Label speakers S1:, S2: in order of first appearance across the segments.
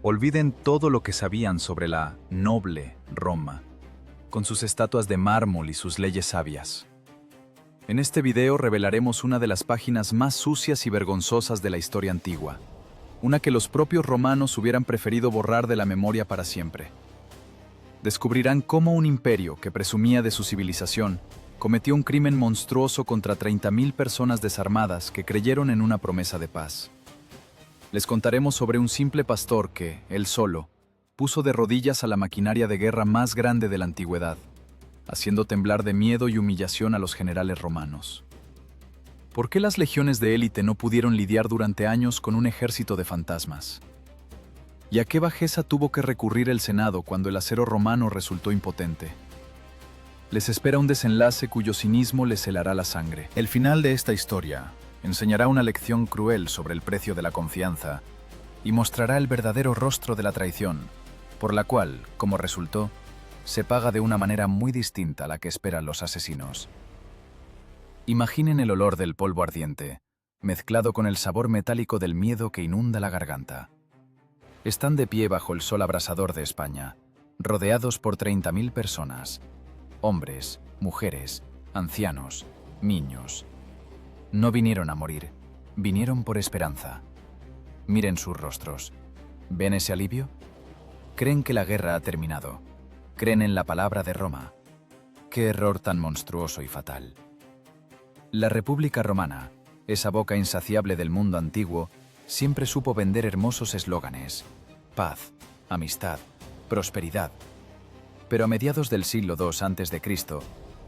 S1: Olviden todo lo que sabían sobre la noble Roma, con sus estatuas de mármol y sus leyes sabias. En este video revelaremos una de las páginas más sucias y vergonzosas de la historia antigua, una que los propios romanos hubieran preferido borrar de la memoria para siempre. Descubrirán cómo un imperio que presumía de su civilización cometió un crimen monstruoso contra 30.000 personas desarmadas que creyeron en una promesa de paz. Les contaremos sobre un simple pastor que, él solo, puso de rodillas a la maquinaria de guerra más grande de la antigüedad, haciendo temblar de miedo y humillación a los generales romanos. ¿Por qué las legiones de élite no pudieron lidiar durante años con un ejército de fantasmas? ¿Y a qué bajeza tuvo que recurrir el Senado cuando el acero romano resultó impotente? Les espera un desenlace cuyo cinismo les helará la sangre. El final de esta historia enseñará una lección cruel sobre el precio de la confianza y mostrará el verdadero rostro de la traición, por la cual, como resultó, se paga de una manera muy distinta a la que esperan los asesinos. Imaginen el olor del polvo ardiente, mezclado con el sabor metálico del miedo que inunda la garganta. Están de pie bajo el sol abrasador de España, rodeados por 30.000 personas, hombres, mujeres, ancianos, niños. No vinieron a morir, vinieron por esperanza. Miren sus rostros. ¿Ven ese alivio? Creen que la guerra ha terminado. Creen en la palabra de Roma. ¡Qué error tan monstruoso y fatal! La República Romana, esa boca insaciable del mundo antiguo, siempre supo vender hermosos eslóganes: paz, amistad, prosperidad. Pero a mediados del siglo II a.C.,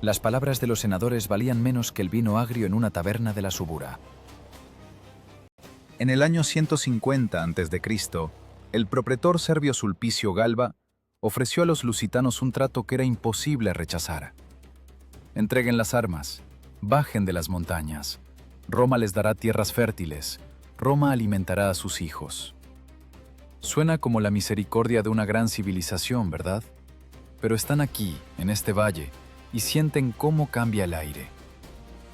S1: las palabras de los senadores valían menos que el vino agrio en una taberna de la Subura. En el año 150 a.C., el propretor serbio Sulpicio Galba ofreció a los lusitanos un trato que era imposible rechazar. Entreguen las armas, bajen de las montañas. Roma les dará tierras fértiles, Roma alimentará a sus hijos. Suena como la misericordia de una gran civilización, ¿verdad? Pero están aquí, en este valle, y sienten cómo cambia el aire.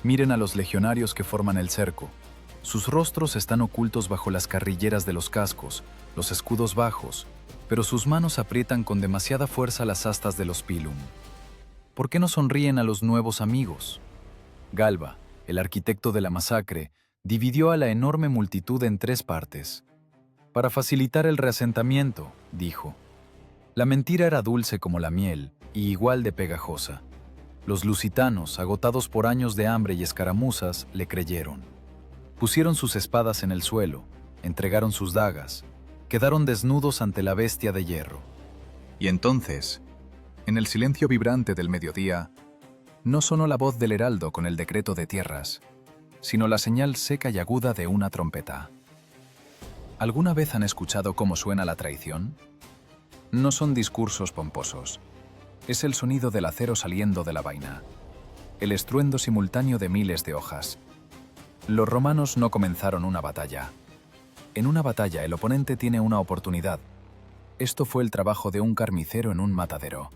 S1: Miren a los legionarios que forman el cerco. Sus rostros están ocultos bajo las carrilleras de los cascos, los escudos bajos, pero sus manos aprietan con demasiada fuerza las astas de los pilum. ¿Por qué no sonríen a los nuevos amigos? Galba, el arquitecto de la masacre, dividió a la enorme multitud en 3 partes. Para facilitar el reasentamiento, dijo. La mentira era dulce como la miel y igual de pegajosa. Los lusitanos, agotados por años de hambre y escaramuzas, le creyeron. Pusieron sus espadas en el suelo, entregaron sus dagas, quedaron desnudos ante la bestia de hierro. Y entonces, en el silencio vibrante del mediodía, no sonó la voz del heraldo con el decreto de tierras, sino la señal seca y aguda de una trompeta. ¿Alguna vez han escuchado cómo suena la traición? No son discursos pomposos. Es el sonido del acero saliendo de la vaina, el estruendo simultáneo de miles de hojas. Los romanos no comenzaron una batalla. En una batalla el oponente tiene una oportunidad. Esto fue el trabajo de un carnicero en un matadero.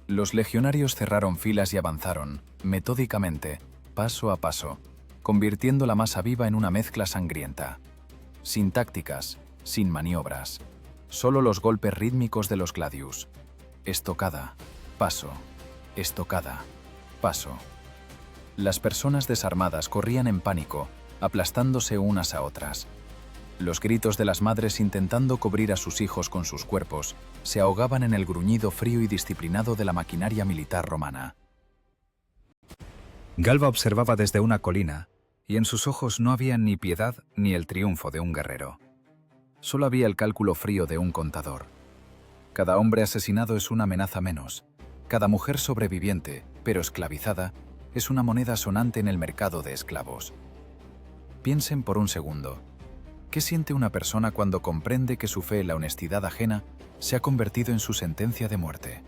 S1: Los legionarios cerraron filas y avanzaron, metódicamente, paso a paso, convirtiendo la masa viva en una mezcla sangrienta. Sin tácticas, sin maniobras, solo los golpes rítmicos de los gladius. Estocada, paso, estocada, paso. Las personas desarmadas corrían en pánico, aplastándose unas a otras. Los gritos de las madres intentando cubrir a sus hijos con sus cuerpos se ahogaban en el gruñido frío y disciplinado de la maquinaria militar romana.
S2: Galba observaba desde una colina, y en sus ojos no había ni piedad ni el triunfo de un guerrero. Solo había el cálculo frío de un contador. Cada hombre asesinado es una amenaza menos. Cada mujer sobreviviente, pero esclavizada, es una moneda sonante en el mercado de esclavos. Piensen por un segundo. ¿Qué siente una persona cuando comprende que su fe en la honestidad ajena se ha convertido en su sentencia de muerte?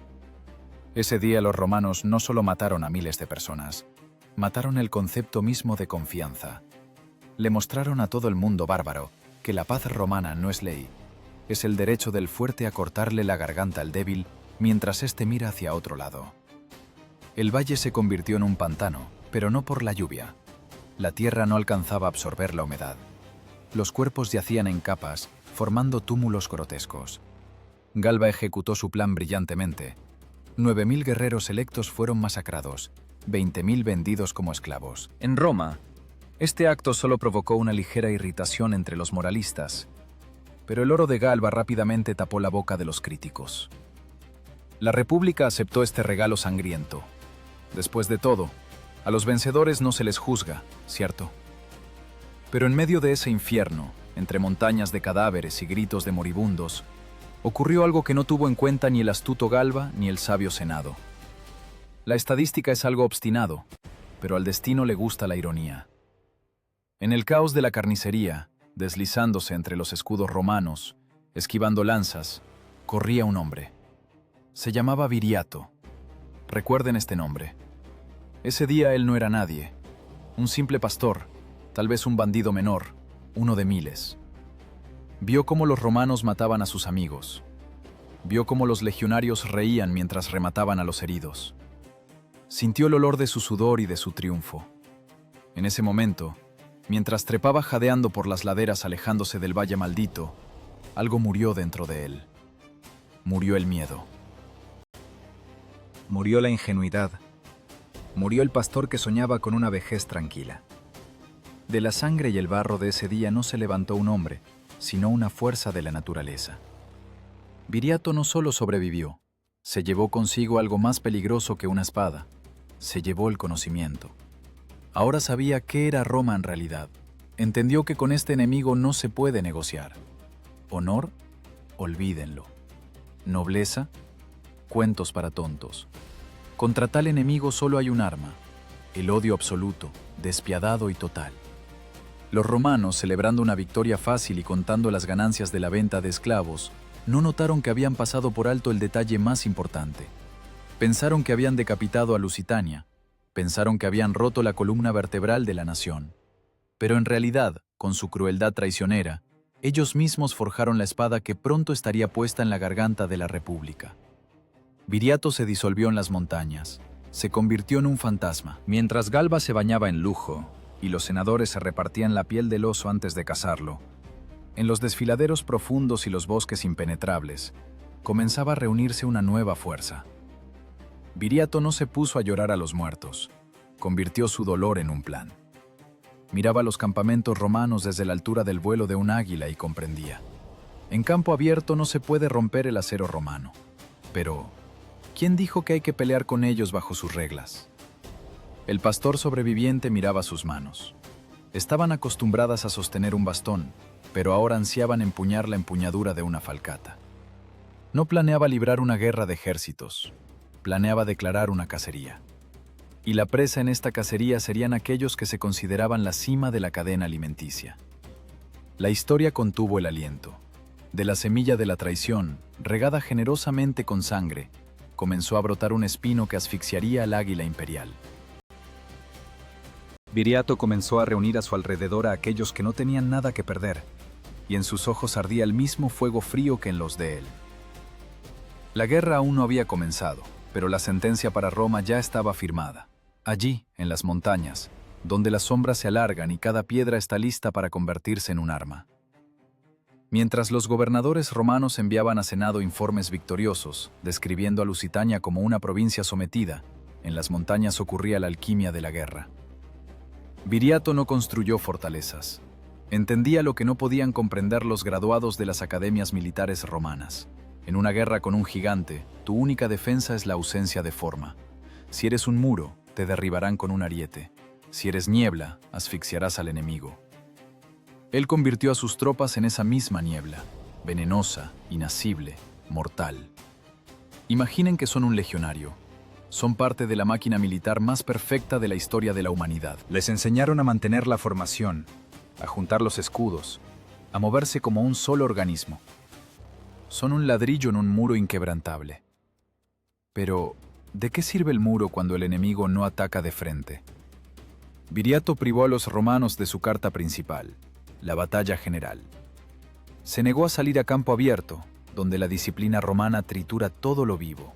S2: Ese día los romanos no solo mataron a miles de personas, mataron el concepto mismo de confianza. Le mostraron a todo el mundo bárbaro que la paz romana no es ley, es el derecho del fuerte a cortarle la garganta al débil mientras éste mira hacia otro lado. El valle se convirtió en un pantano, pero no por la lluvia. La tierra no alcanzaba a absorber la humedad. Los cuerpos yacían en capas, formando túmulos grotescos. Galba ejecutó su plan brillantemente. 9.000 guerreros electos fueron masacrados, 20.000 vendidos como esclavos. En Roma, este acto solo provocó una ligera irritación entre los moralistas, pero el oro de Galba rápidamente tapó la boca de los críticos. La República aceptó este regalo sangriento. Después de todo, a los vencedores no se les juzga, ¿cierto? Pero en medio de ese infierno, entre montañas de cadáveres y gritos de moribundos, ocurrió algo que no tuvo en cuenta ni el astuto Galba ni el sabio Senado. La estadística es algo obstinado, pero al destino le gusta la ironía. En el caos de la carnicería, deslizándose entre los escudos romanos, esquivando lanzas, corría un hombre. Se llamaba Viriato. Recuerden este nombre. Ese día él no era nadie, un simple pastor, tal vez un bandido menor, uno de miles. Vio cómo los romanos mataban a sus amigos. Vio cómo los legionarios reían mientras remataban a los heridos. Sintió el olor de su sudor y de su triunfo. En ese momento, mientras trepaba jadeando por las laderas alejándose del valle maldito, algo murió dentro de él. Murió el miedo. Murió la ingenuidad. Murió el pastor que soñaba con una vejez tranquila. De la sangre y el barro de ese día no se levantó un hombre, sino una fuerza de la naturaleza. Viriato no solo sobrevivió, se llevó consigo algo más peligroso que una espada. Se llevó el conocimiento. Ahora sabía qué era Roma en realidad. Entendió que con este enemigo no se puede negociar. Honor, olvídenlo. Nobleza, cuentos para tontos. Contra tal enemigo solo hay un arma, el odio absoluto, despiadado y total. Los romanos, celebrando una victoria fácil y contando las ganancias de la venta de esclavos, no notaron que habían pasado por alto el detalle más importante. Pensaron que habían decapitado a Lusitania, pensaron que habían roto la columna vertebral de la nación. Pero en realidad, con su crueldad traicionera, ellos mismos forjaron la espada que pronto estaría puesta en la garganta de la República. Viriato se disolvió en las montañas, se convirtió en un fantasma. Mientras Galba se bañaba en lujo y los senadores se repartían la piel del oso antes de cazarlo, en los desfiladeros profundos y los bosques impenetrables, comenzaba a reunirse una nueva fuerza. Viriato no se puso a llorar a los muertos, convirtió su dolor en un plan. Miraba los campamentos romanos desde la altura del vuelo de un águila y comprendía. En campo abierto no se puede romper el acero romano. Pero, ¿quién dijo que hay que pelear con ellos bajo sus reglas? El pastor sobreviviente miraba sus manos. Estaban acostumbradas a sostener un bastón, pero ahora ansiaban empuñar la empuñadura de una falcata. No planeaba librar una guerra de ejércitos, planeaba declarar una cacería. Y la presa en esta cacería serían aquellos que se consideraban la cima de la cadena alimenticia. La historia contuvo el aliento. De la semilla de la traición, regada generosamente con sangre, comenzó a brotar un espino que asfixiaría al águila imperial. Viriato comenzó a reunir a su alrededor a aquellos que no tenían nada que perder, y en sus ojos ardía el mismo fuego frío que en los de él. La guerra aún no había comenzado, pero la sentencia para Roma ya estaba firmada. Allí, en las montañas, donde las sombras se alargan y cada piedra está lista para convertirse en un arma. Mientras los gobernadores romanos enviaban a Senado informes victoriosos, describiendo a Lusitania como una provincia sometida, en las montañas ocurría la alquimia de la guerra. Viriato no construyó fortalezas. Entendía lo que no podían comprender los graduados de las academias militares romanas. En una guerra con un gigante, tu única defensa es la ausencia de forma. Si eres un muro, te derribarán con un ariete. Si eres niebla, asfixiarás al enemigo. Él convirtió a sus tropas en esa misma niebla, venenosa, inasible, mortal. Imaginen que son un legionario. Son parte de la máquina militar más perfecta de la historia de la humanidad. Les enseñaron a mantener la formación, a juntar los escudos, a moverse como un solo organismo. Son un ladrillo en un muro inquebrantable. Pero, ¿de qué sirve el muro cuando el enemigo no ataca de frente? Viriato privó a los romanos de su carta principal, la batalla general. Se negó a salir a campo abierto, donde la disciplina romana tritura todo lo vivo.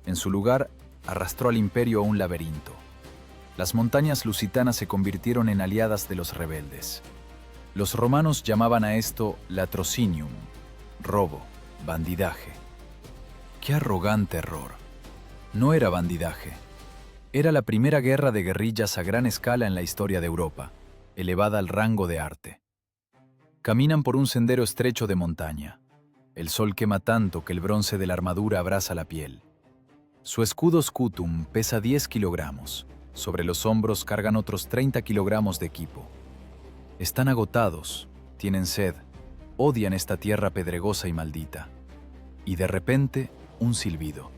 S2: En su lugar, arrastró al imperio a un laberinto. Las montañas lusitanas se convirtieron en aliadas de los rebeldes.
S1: Los romanos llamaban a esto latrocinium, robo, bandidaje. ¡Qué arrogante error! No era bandidaje. Era la primera guerra de guerrillas a gran escala en la historia de Europa, elevada al rango de arte. Caminan por un sendero estrecho de montaña. El sol quema tanto que el bronce de la armadura abrasa la piel. Su escudo scutum pesa 10 kilogramos. Sobre los hombros cargan otros 30 kilogramos de equipo. Están agotados, tienen sed, odian esta tierra pedregosa y maldita. Y de repente, un silbido.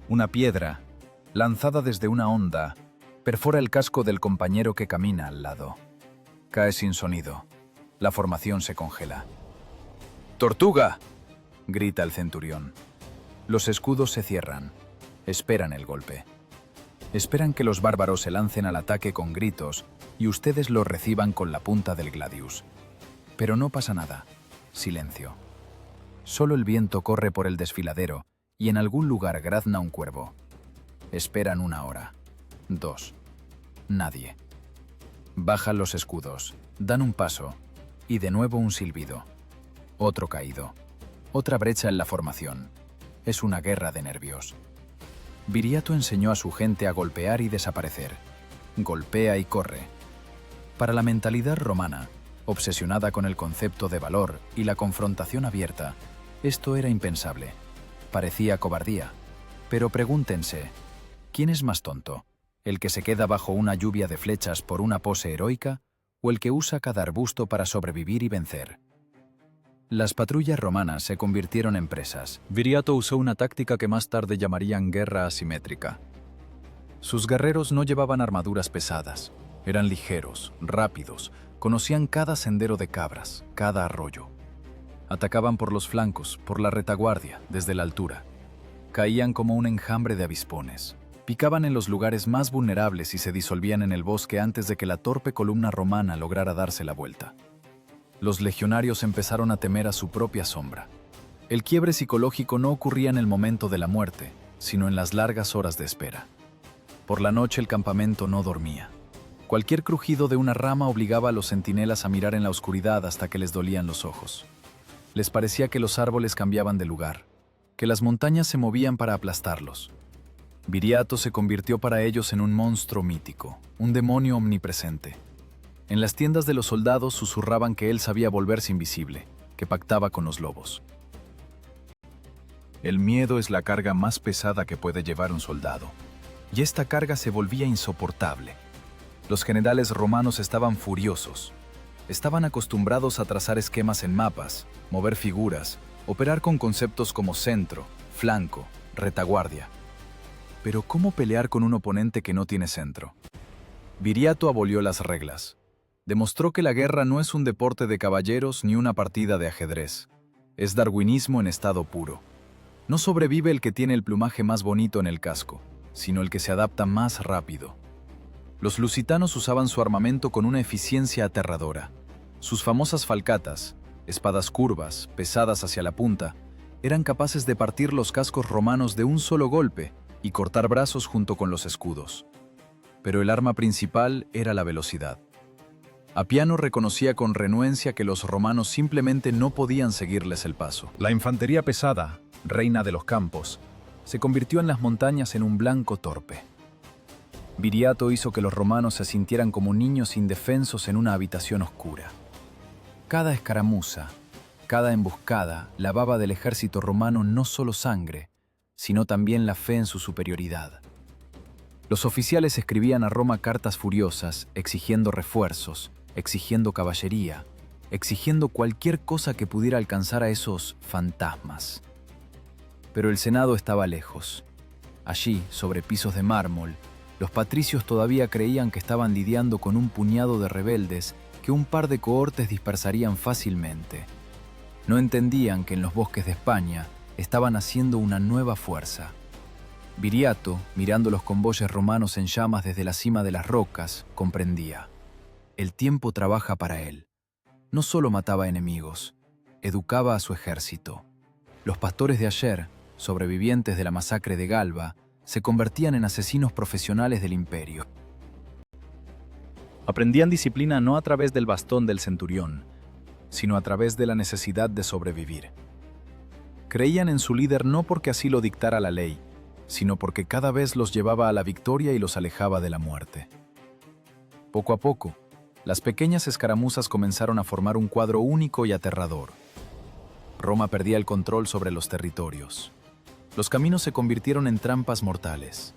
S1: Una piedra, lanzada desde una honda, perfora el casco del compañero que camina al lado. Cae sin sonido. La formación se congela. ¡Tortuga!, grita el centurión. Los escudos se cierran. Esperan el golpe. Esperan que los bárbaros se lancen al ataque con gritos y ustedes los reciban con la punta del gladius. Pero no pasa nada. Silencio. Solo el viento corre por el desfiladero y en algún lugar grazna un cuervo. Esperan 1 hora. 2. Nadie. Bajan los escudos, dan un paso y de nuevo un silbido. Otro caído. Otra brecha en la formación. Es una guerra de nervios. Viriato enseñó a su gente a golpear y desaparecer. Golpea y corre. Para la mentalidad romana, obsesionada con el concepto de valor y la confrontación abierta, esto era impensable. Parecía cobardía. Pero pregúntense, ¿quién es más tonto? ¿El que se queda bajo una lluvia de flechas por una pose heroica o el que usa cada arbusto para sobrevivir y vencer? Las patrullas romanas se convirtieron en presas. Viriato usó una táctica que más tarde llamarían guerra asimétrica. Sus guerreros no llevaban armaduras pesadas. Eran ligeros, rápidos, conocían cada sendero de cabras, cada arroyo. Atacaban por los flancos, por la retaguardia, desde la altura. Caían como un enjambre de avispones. Picaban en los lugares más vulnerables y se disolvían en el bosque antes de que la torpe columna romana lograra darse la vuelta. Los legionarios empezaron a temer a su propia sombra. El quiebre psicológico no ocurría en el momento de la muerte, sino en las largas horas de espera. Por la noche el campamento no dormía. Cualquier crujido de una rama obligaba a los centinelas a mirar en la oscuridad hasta que les dolían los ojos. Les parecía que los árboles cambiaban de lugar, que las montañas se movían para aplastarlos. Viriato se convirtió para ellos en un monstruo mítico, un demonio omnipresente. En las tiendas de los soldados susurraban que él sabía volverse invisible, que pactaba con los lobos. El miedo es la carga más pesada que puede llevar un soldado, y esta carga se volvía insoportable. Los generales romanos estaban furiosos. Estaban acostumbrados a trazar esquemas en mapas, mover figuras, operar con conceptos como centro, flanco, retaguardia. Pero ¿cómo pelear con un oponente que no tiene centro? Viriato abolió las reglas. Demostró que la guerra no es un deporte de caballeros ni una partida de ajedrez. Es darwinismo en estado puro. No sobrevive el que tiene el plumaje más bonito en el casco, sino el que se adapta más rápido. Los lusitanos usaban su armamento con una eficiencia aterradora. Sus famosas falcatas, espadas curvas, pesadas hacia la punta, eran capaces de partir los cascos romanos de un solo golpe y cortar brazos junto con los escudos. Pero el arma principal era la velocidad. Apiano reconocía con renuencia que los romanos simplemente no podían seguirles el paso. La infantería pesada, reina de los campos, se convirtió en las montañas en un blanco torpe. Viriato hizo que los romanos se sintieran como niños indefensos en una habitación oscura. Cada escaramuza, cada emboscada lavaba del ejército romano no solo sangre, sino también la fe en su superioridad. Los oficiales escribían a Roma cartas furiosas, exigiendo refuerzos, exigiendo caballería, exigiendo cualquier cosa que pudiera alcanzar a esos fantasmas. Pero el Senado estaba lejos. Allí, sobre pisos de mármol, los patricios todavía creían que estaban lidiando con un puñado de rebeldes que un par de cohortes dispersarían fácilmente. No entendían que en los bosques de España estaban haciendo una nueva fuerza. Viriato, mirando los convoyes romanos en llamas desde la cima de las rocas, comprendía. El tiempo trabaja para él. No solo mataba enemigos, educaba a su ejército. Los pastores de ayer, sobrevivientes de la masacre de Galba, se convertían en asesinos profesionales del imperio. Aprendían disciplina no a través del bastón del centurión, sino a través de la necesidad de sobrevivir. Creían en su líder no porque así lo dictara la ley, sino porque cada vez los llevaba a la victoria y los alejaba de la muerte. Poco a poco, las pequeñas escaramuzas comenzaron a formar un cuadro único y aterrador. Roma perdía el control sobre los territorios. Los caminos se convirtieron en trampas mortales.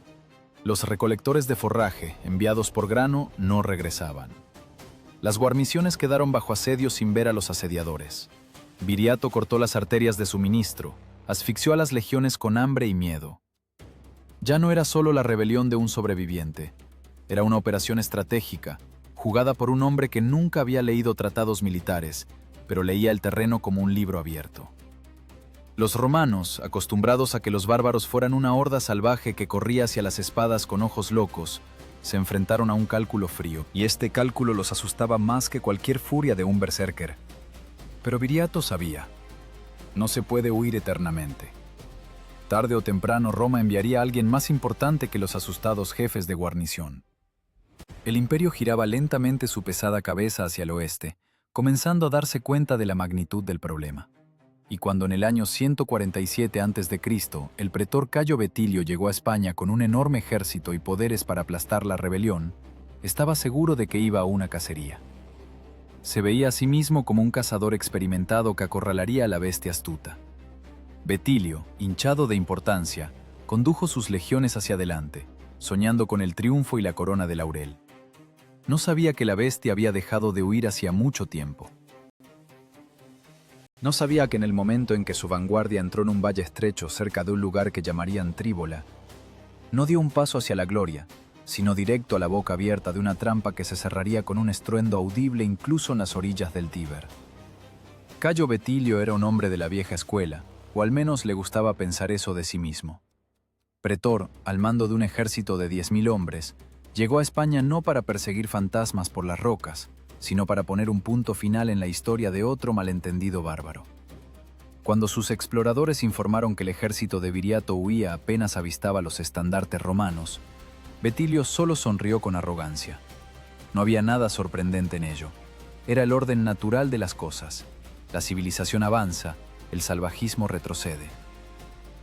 S1: Los recolectores de forraje, enviados por grano, no regresaban. Las guarniciones quedaron bajo asedio sin ver a los asediadores. Viriato cortó las arterias de suministro, asfixió a las legiones con hambre y miedo. Ya no era solo la rebelión de un sobreviviente, era una operación estratégica, jugada por un hombre que nunca había leído tratados militares, pero leía el terreno como un libro abierto. Los romanos, acostumbrados a que los bárbaros fueran una horda salvaje que corría hacia las espadas con ojos locos, se enfrentaron a un cálculo frío, y este cálculo los asustaba más que cualquier furia de un berserker. Pero Viriato sabía, no se puede huir eternamente. Tarde o temprano Roma enviaría a alguien más importante que los asustados jefes de guarnición. El imperio giraba lentamente su pesada cabeza hacia el oeste, comenzando a darse cuenta de la magnitud del problema. Y cuando en el año 147 a.C. el pretor Cayo Betilio llegó a España con un enorme ejército y poderes para aplastar la rebelión, estaba seguro de que iba a una cacería. Se veía a sí mismo como un cazador experimentado que acorralaría a la bestia astuta. Betilio, hinchado de importancia, condujo sus legiones hacia adelante, soñando con el triunfo y la corona de laurel. No sabía que la bestia había dejado de huir hacía mucho tiempo. No sabía que en el momento en que su vanguardia entró en un valle estrecho cerca de un lugar que llamarían Tríbola, no dio un paso hacia la gloria, sino directo a la boca abierta de una trampa que se cerraría con un estruendo audible incluso en las orillas del Tíber. Cayo Betilio era un hombre de la vieja escuela, o al menos le gustaba pensar eso de sí mismo. Pretor, al mando de un ejército de 10.000 hombres, llegó a España no para perseguir fantasmas por las rocas, sino para poner un punto final en la historia de otro malentendido bárbaro. Cuando sus exploradores informaron que el ejército de Viriato huía apenas avistaba los estandartes romanos, Betilio solo sonrió con arrogancia. No había nada sorprendente en ello. Era el orden natural de las cosas. La civilización avanza, el salvajismo retrocede.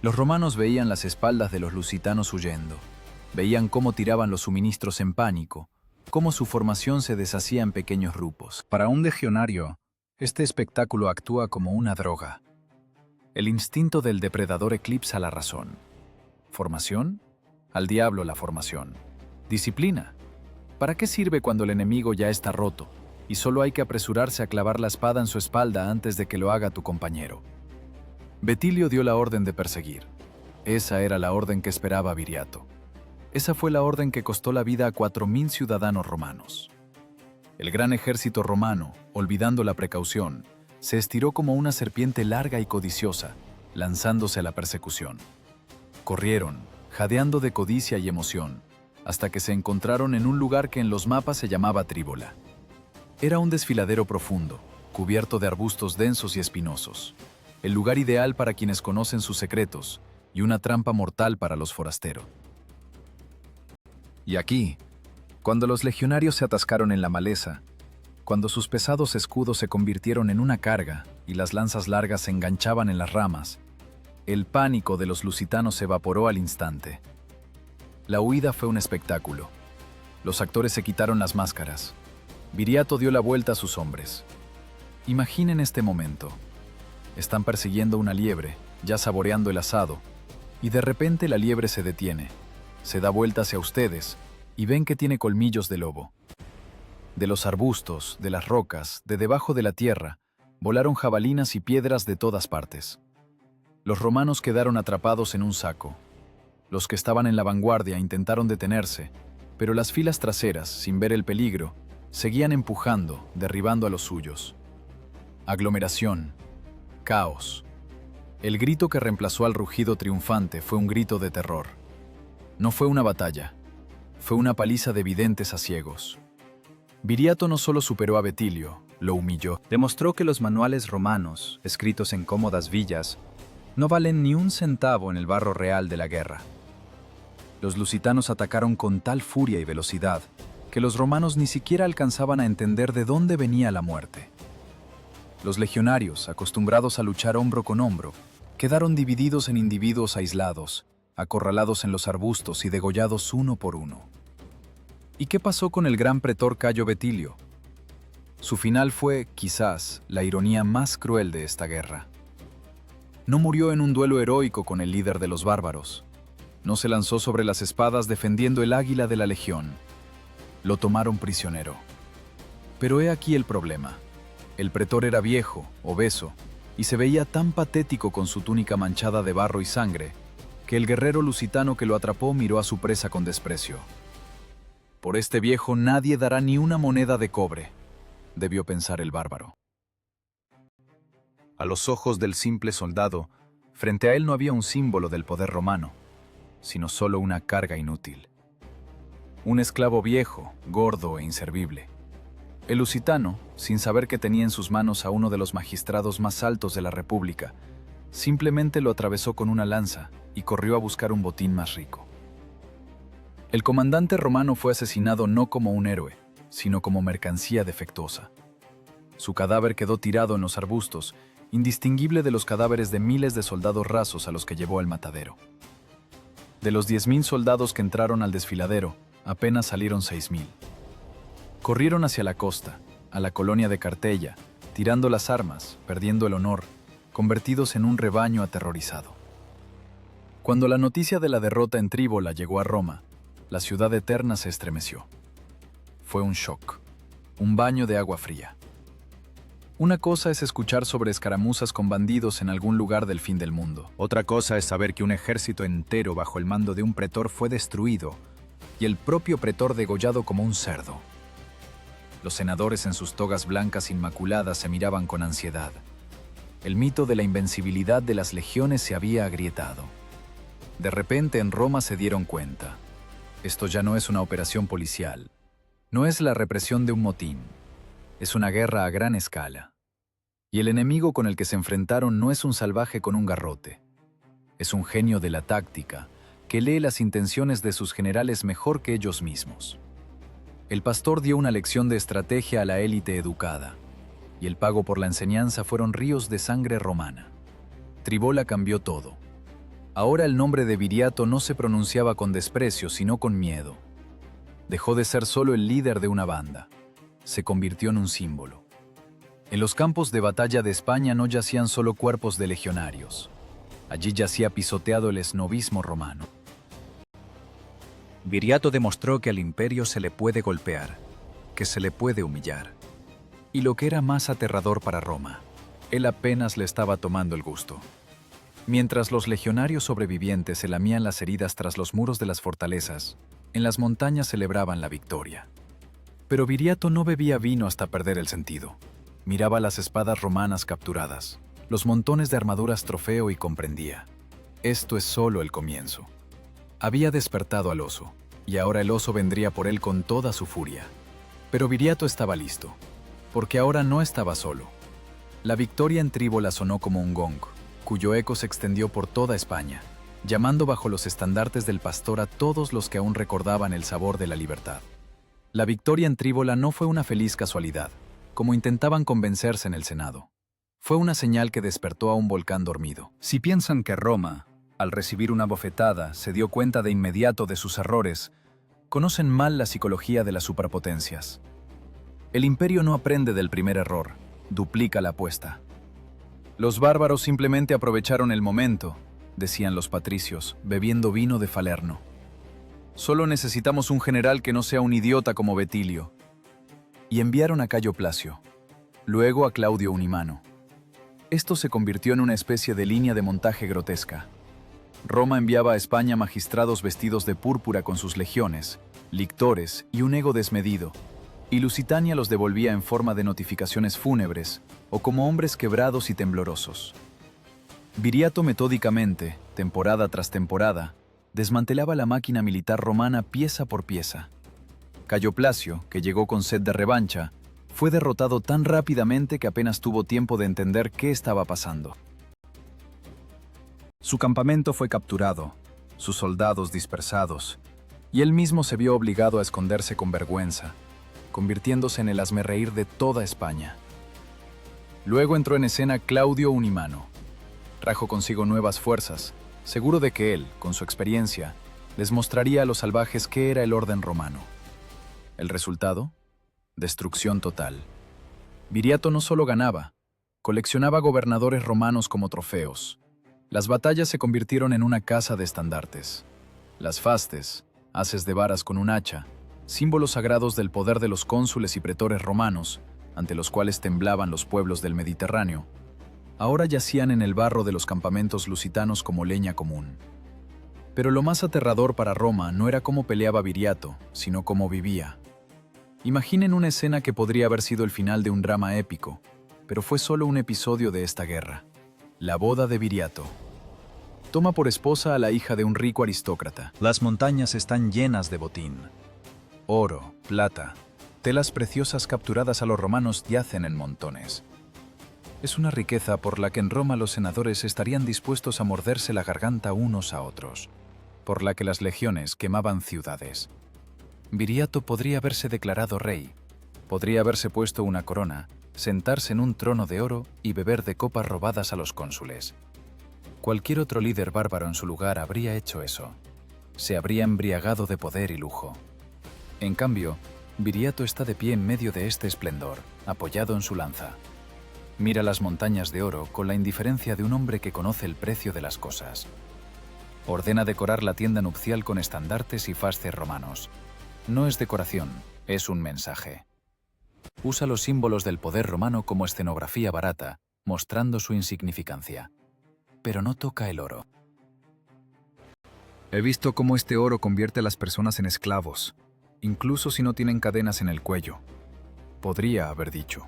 S1: Los romanos veían las espaldas de los lusitanos huyendo. Veían cómo tiraban los suministros en pánico, cómo su formación se deshacía en pequeños grupos. Para un legionario, este espectáculo actúa como una droga. El instinto del depredador eclipsa la razón. ¿Formación? Al diablo la formación. Disciplina. ¿Para qué sirve cuando el enemigo ya está roto y solo hay que apresurarse a clavar la espada en su espalda antes de que lo haga tu compañero? Betilio dio la orden de perseguir. Esa era la orden que esperaba Viriato. Esa fue la orden que costó la vida a 4.000 ciudadanos romanos. El gran ejército romano, olvidando la precaución, se estiró como una serpiente larga y codiciosa, lanzándose a la persecución. Corrieron, jadeando de codicia y emoción, hasta que se encontraron en un lugar que en los mapas se llamaba Tríbola. Era un desfiladero profundo, cubierto de arbustos densos y espinosos, el lugar ideal para quienes conocen sus secretos y una trampa mortal para los forasteros. Y aquí, cuando los legionarios se atascaron en la maleza, cuando sus pesados escudos se convirtieron en una carga y las lanzas largas se enganchaban en las ramas, el pánico de los lusitanos se evaporó al instante. La huida fue un espectáculo. Los actores se quitaron las máscaras. Viriato dio la vuelta a sus hombres. Imaginen este momento. Están persiguiendo una liebre, ya saboreando el asado, y de repente la liebre se detiene, se da vuelta hacia ustedes y ven que tiene colmillos de lobo. De los arbustos, de las rocas, de debajo de la tierra, volaron jabalinas y piedras de todas partes. Los romanos quedaron atrapados en un saco. Los que estaban en la vanguardia intentaron detenerse, pero las filas traseras, sin ver el peligro, seguían empujando, derribando a los suyos. Aglomeración. Caos. El grito que reemplazó al rugido triunfante fue un grito de terror. No fue una batalla, fue una paliza de videntes a ciegos. Viriato no solo superó a Betilio, lo humilló. Demostró que los manuales romanos, escritos en cómodas villas, no valen ni un centavo en el barro real de la guerra. Los lusitanos atacaron con tal furia y velocidad que los romanos ni siquiera alcanzaban a entender de dónde venía la muerte. Los legionarios, acostumbrados a luchar hombro con hombro, quedaron divididos en individuos aislados, acorralados en los arbustos y degollados uno por uno. ¿Y qué pasó con el gran pretor Cayo Betilio? Su final fue, quizás, la ironía más cruel de esta guerra. No murió en un duelo heroico con el líder de los bárbaros. No se lanzó sobre las espadas defendiendo el águila de la legión. Lo tomaron prisionero. Pero he aquí el problema. El pretor era viejo, obeso, y se veía tan patético con su túnica manchada de barro y sangre, que el guerrero lusitano que lo atrapó miró a su presa con desprecio. «Por este viejo nadie dará ni una moneda de cobre», debió pensar el bárbaro. A los ojos del simple soldado, frente a él no había un símbolo del poder romano, sino solo una carga inútil. Un esclavo viejo, gordo e inservible. El lusitano, sin saber que tenía en sus manos a uno de los magistrados más altos de la República, simplemente lo atravesó con una lanza y corrió a buscar un botín más rico. El comandante romano fue asesinado no como un héroe, sino como mercancía defectuosa. Su cadáver quedó tirado en los arbustos, indistinguible de los cadáveres de miles de soldados rasos a los que llevó al matadero. De los 10.000 soldados que entraron al desfiladero, apenas salieron 6.000. Corrieron hacia la costa, a la colonia de Cartella, tirando las armas, perdiendo el honor, convertidos en un rebaño aterrorizado. Cuando la noticia de la derrota en Tríbola llegó a Roma, la ciudad eterna se estremeció. Fue un shock, un baño de agua fría. Una cosa es escuchar sobre escaramuzas con bandidos en algún lugar del fin del mundo. Otra cosa es saber que un ejército entero bajo el mando de un pretor fue destruido y el propio pretor degollado como un cerdo. Los senadores en sus togas blancas inmaculadas se miraban con ansiedad. El mito de la invencibilidad de las legiones se había agrietado. De repente en Roma se dieron cuenta. Esto ya no es una operación policial. No es la represión de un motín. Es una guerra a gran escala. Y el enemigo con el que se enfrentaron no es un salvaje con un garrote. Es un genio de la táctica que lee las intenciones de sus generales mejor que ellos mismos. El pastor dio una lección de estrategia a la élite educada, y el pago por la enseñanza fueron ríos de sangre romana. Tríbola cambió todo. Ahora el nombre de Viriato no se pronunciaba con desprecio, sino con miedo. Dejó de ser solo el líder de una banda. Se convirtió en un símbolo. En los campos de batalla de España no yacían solo cuerpos de legionarios. Allí yacía pisoteado el esnovismo romano. Viriato demostró que al imperio se le puede golpear, que se le puede humillar. Y lo que era más aterrador para Roma, él apenas le estaba tomando el gusto. Mientras los legionarios sobrevivientes se lamían las heridas tras los muros de las fortalezas, en las montañas celebraban la victoria. Pero Viriato no bebía vino hasta perder el sentido. Miraba las espadas romanas capturadas, los montones de armaduras trofeo y comprendía. Esto es solo el comienzo. Había despertado al oso, y ahora el oso vendría por él con toda su furia. Pero Viriato estaba listo, porque ahora no estaba solo. La victoria en Tríbola sonó como un gong, cuyo eco se extendió por toda España, llamando bajo los estandartes del pastor a todos los que aún recordaban el sabor de la libertad. La victoria en Tríbola no fue una feliz casualidad, como intentaban convencerse en el Senado. Fue una señal que despertó a un volcán dormido. Si piensan que Roma, al recibir una bofetada, se dio cuenta de inmediato de sus errores, conocen mal la psicología de las superpotencias. El imperio no aprende del primer error, duplica la apuesta. Los bárbaros simplemente aprovecharon el momento, decían los patricios, bebiendo vino de Falerno. Solo necesitamos un general que no sea un idiota como Betilio. Y enviaron a Cayo Placio, luego a Claudio Unimano. Esto se convirtió en una especie de línea de montaje grotesca. Roma enviaba a España magistrados vestidos de púrpura con sus legiones, lictores y un ego desmedido, y Lusitania los devolvía en forma de notificaciones fúnebres o como hombres quebrados y temblorosos. Viriato metódicamente, temporada tras temporada, desmantelaba la máquina militar romana pieza por pieza. Cayo Placio, que llegó con sed de revancha, fue derrotado tan rápidamente que apenas tuvo tiempo de entender qué estaba pasando. Su campamento fue capturado, sus soldados dispersados, y él mismo se vio obligado a esconderse con vergüenza, convirtiéndose en el hazmerreír de toda España. Luego entró en escena Claudio Unimano. Trajo consigo nuevas fuerzas, seguro de que él, con su experiencia, les mostraría a los salvajes qué era el orden romano. ¿El resultado? Destrucción total. Viriato no solo ganaba, coleccionaba gobernadores romanos como trofeos. Las batallas se convirtieron en una caza de estandartes. Las fastes, haces de varas con un hacha, símbolos sagrados del poder de los cónsules y pretores romanos, ante los cuales temblaban los pueblos del Mediterráneo, ahora yacían en el barro de los campamentos lusitanos como leña común. Pero lo más aterrador para Roma no era cómo peleaba Viriato, sino cómo vivía. Imaginen una escena que podría haber sido el final de un drama épico, pero fue solo un episodio de esta guerra. La boda de Viriato. Toma por esposa a la hija de un rico aristócrata.
S2: Las montañas están llenas de botín. Oro, plata, telas preciosas capturadas a los romanos yacen en montones. Es una riqueza por la que en Roma los senadores estarían dispuestos a morderse la garganta unos a otros, por la que las legiones quemaban ciudades. Viriato podría haberse declarado rey, podría haberse puesto una corona, sentarse en un trono de oro y beber de copas robadas a los cónsules. Cualquier otro líder bárbaro en su lugar habría hecho eso. Se habría embriagado de poder y lujo. En cambio, Viriato está de pie en medio de este esplendor, apoyado en su lanza. Mira las montañas de oro con la indiferencia de un hombre que conoce el precio de las cosas. Ordena decorar la tienda nupcial con estandartes y fasces romanos. No es decoración, es un mensaje. Usa los símbolos del poder romano como escenografía barata, mostrando su insignificancia. Pero no toca el oro. He visto cómo este oro convierte a las personas en esclavos, incluso si no tienen cadenas en el cuello. Podría haber dicho.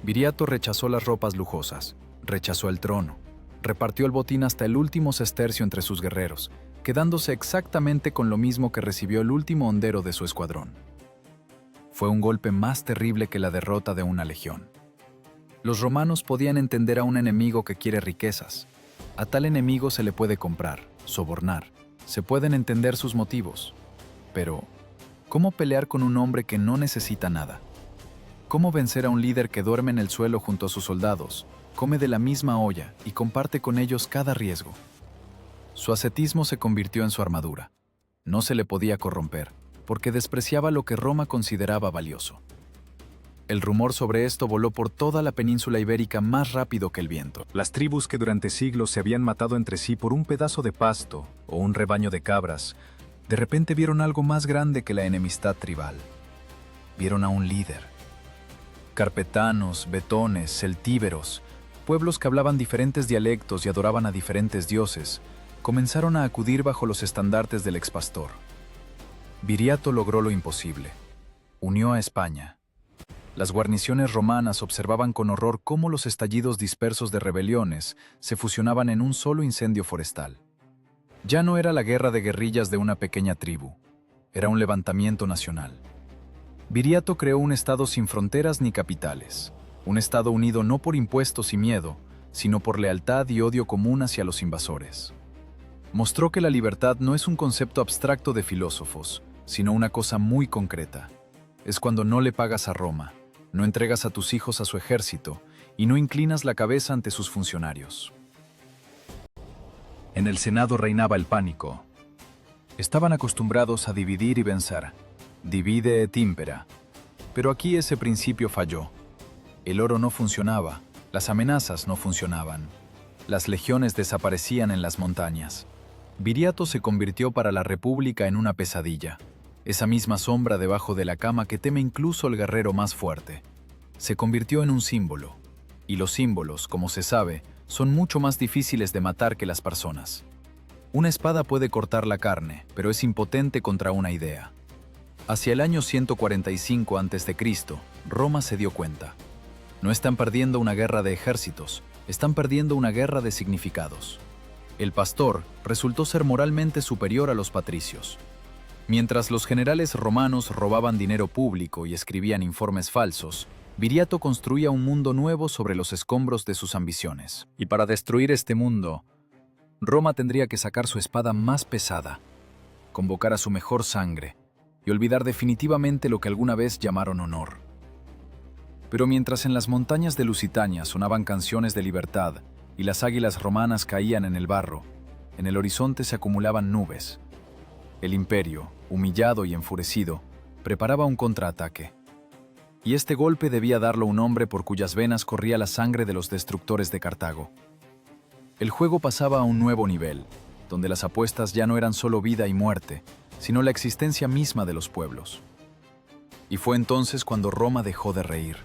S2: Viriato rechazó las ropas lujosas, rechazó el trono, repartió el botín hasta el último sestercio entre sus guerreros, quedándose exactamente con lo mismo que recibió el último hondero de su escuadrón. Fue un golpe más terrible que la derrota de una legión. Los romanos podían entender a un enemigo que quiere riquezas. A tal enemigo se le puede comprar, sobornar, se pueden entender sus motivos. Pero, ¿cómo pelear con un hombre que no necesita nada? ¿Cómo vencer a un líder que duerme en el suelo junto a sus soldados, come de la misma olla y comparte con ellos cada riesgo? Su ascetismo se convirtió en su armadura. No se le podía corromper, porque despreciaba lo que Roma consideraba valioso. El rumor sobre esto voló por toda la península ibérica más rápido que el viento.
S1: Las tribus que durante siglos se habían matado entre sí por un pedazo de pasto o un rebaño de cabras, de repente vieron algo más grande que la enemistad tribal. Vieron a un líder. Carpetanos, betones, celtíberos, pueblos que hablaban diferentes dialectos y adoraban a diferentes dioses, comenzaron a acudir bajo los estandartes del expastor. Viriato logró lo imposible. Unió a España. Las guarniciones romanas observaban con horror cómo los estallidos dispersos de rebeliones se fusionaban en un solo incendio forestal. Ya no era la guerra de guerrillas de una pequeña tribu, era un levantamiento nacional. Viriato creó un estado sin fronteras ni capitales, un estado unido no por impuestos y miedo, sino por lealtad y odio común hacia los invasores. Mostró que la libertad no es un concepto abstracto de filósofos, sino una cosa muy concreta. Es cuando no le pagas a Roma, no entregas a tus hijos a su ejército y no inclinas la cabeza ante sus funcionarios. En el Senado reinaba el pánico. Estaban acostumbrados a dividir y vencer. Divide et impera. Pero aquí ese principio falló. El oro no funcionaba, las amenazas no funcionaban. Las legiones desaparecían en las montañas. Viriato se convirtió para la República en una pesadilla. Esa misma sombra debajo de la cama que teme incluso el guerrero más fuerte. Se convirtió en un símbolo. Y los símbolos, como se sabe, son mucho más difíciles de matar que las personas. Una espada puede cortar la carne, pero es impotente contra una idea. Hacia el año 145 a.C., Roma se dio cuenta. No están perdiendo una guerra de ejércitos, están perdiendo una guerra de significados. El pastor resultó ser moralmente superior a los patricios. Mientras los generales romanos robaban dinero público y escribían informes falsos, Viriato construía un mundo nuevo sobre los escombros de sus ambiciones. Y para destruir este mundo, Roma tendría que sacar su espada más pesada. convocar a su mejor sangre y olvidar definitivamente lo que alguna vez llamaron honor. Pero mientras en las montañas de Lusitania sonaban canciones de libertad y las águilas romanas caían en el barro, en el horizonte se acumulaban nubes. El imperio, humillado y enfurecido, preparaba un contraataque. Y este golpe debía darlo un hombre por cuyas venas corría la sangre de los destructores de Cartago. El juego pasaba a un nuevo nivel, donde las apuestas ya no eran solo vida y muerte, sino la existencia misma de los pueblos. Y fue entonces cuando Roma dejó de reír.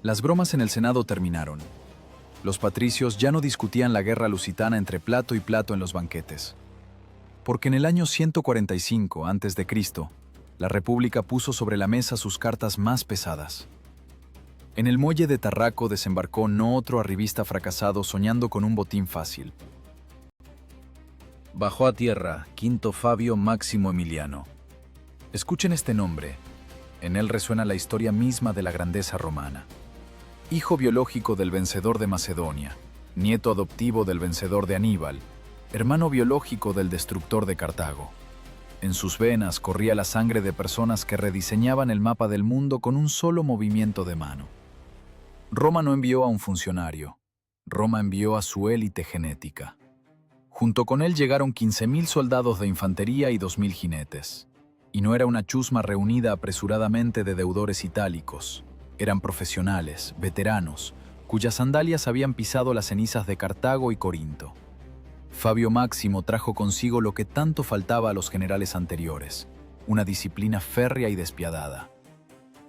S1: Las bromas en el Senado terminaron. Los patricios ya no discutían la guerra lusitana entre plato y plato en los banquetes. Porque en el año 145 a.C., la República puso sobre la mesa sus cartas más pesadas. En el muelle de Tarraco desembarcó no otro arribista fracasado soñando con un botín fácil. Bajó a tierra Quinto Fabio Máximo Emiliano. Escuchen este nombre. En él resuena la historia misma de la grandeza romana. Hijo biológico del vencedor de Macedonia, nieto adoptivo del vencedor de Aníbal, hermano biológico del destructor de Cartago. En sus venas corría la sangre de personas que rediseñaban el mapa del mundo con un solo movimiento de mano. Roma no envió a un funcionario, Roma envió a su élite genética. Junto con él llegaron 15.000 soldados de infantería y 2.000 jinetes. Y no era una chusma reunida apresuradamente de deudores itálicos. Eran profesionales, veteranos, cuyas sandalias habían pisado las cenizas de Cartago y Corinto. Fabio Máximo trajo consigo lo que tanto faltaba a los generales anteriores, una disciplina férrea y despiadada.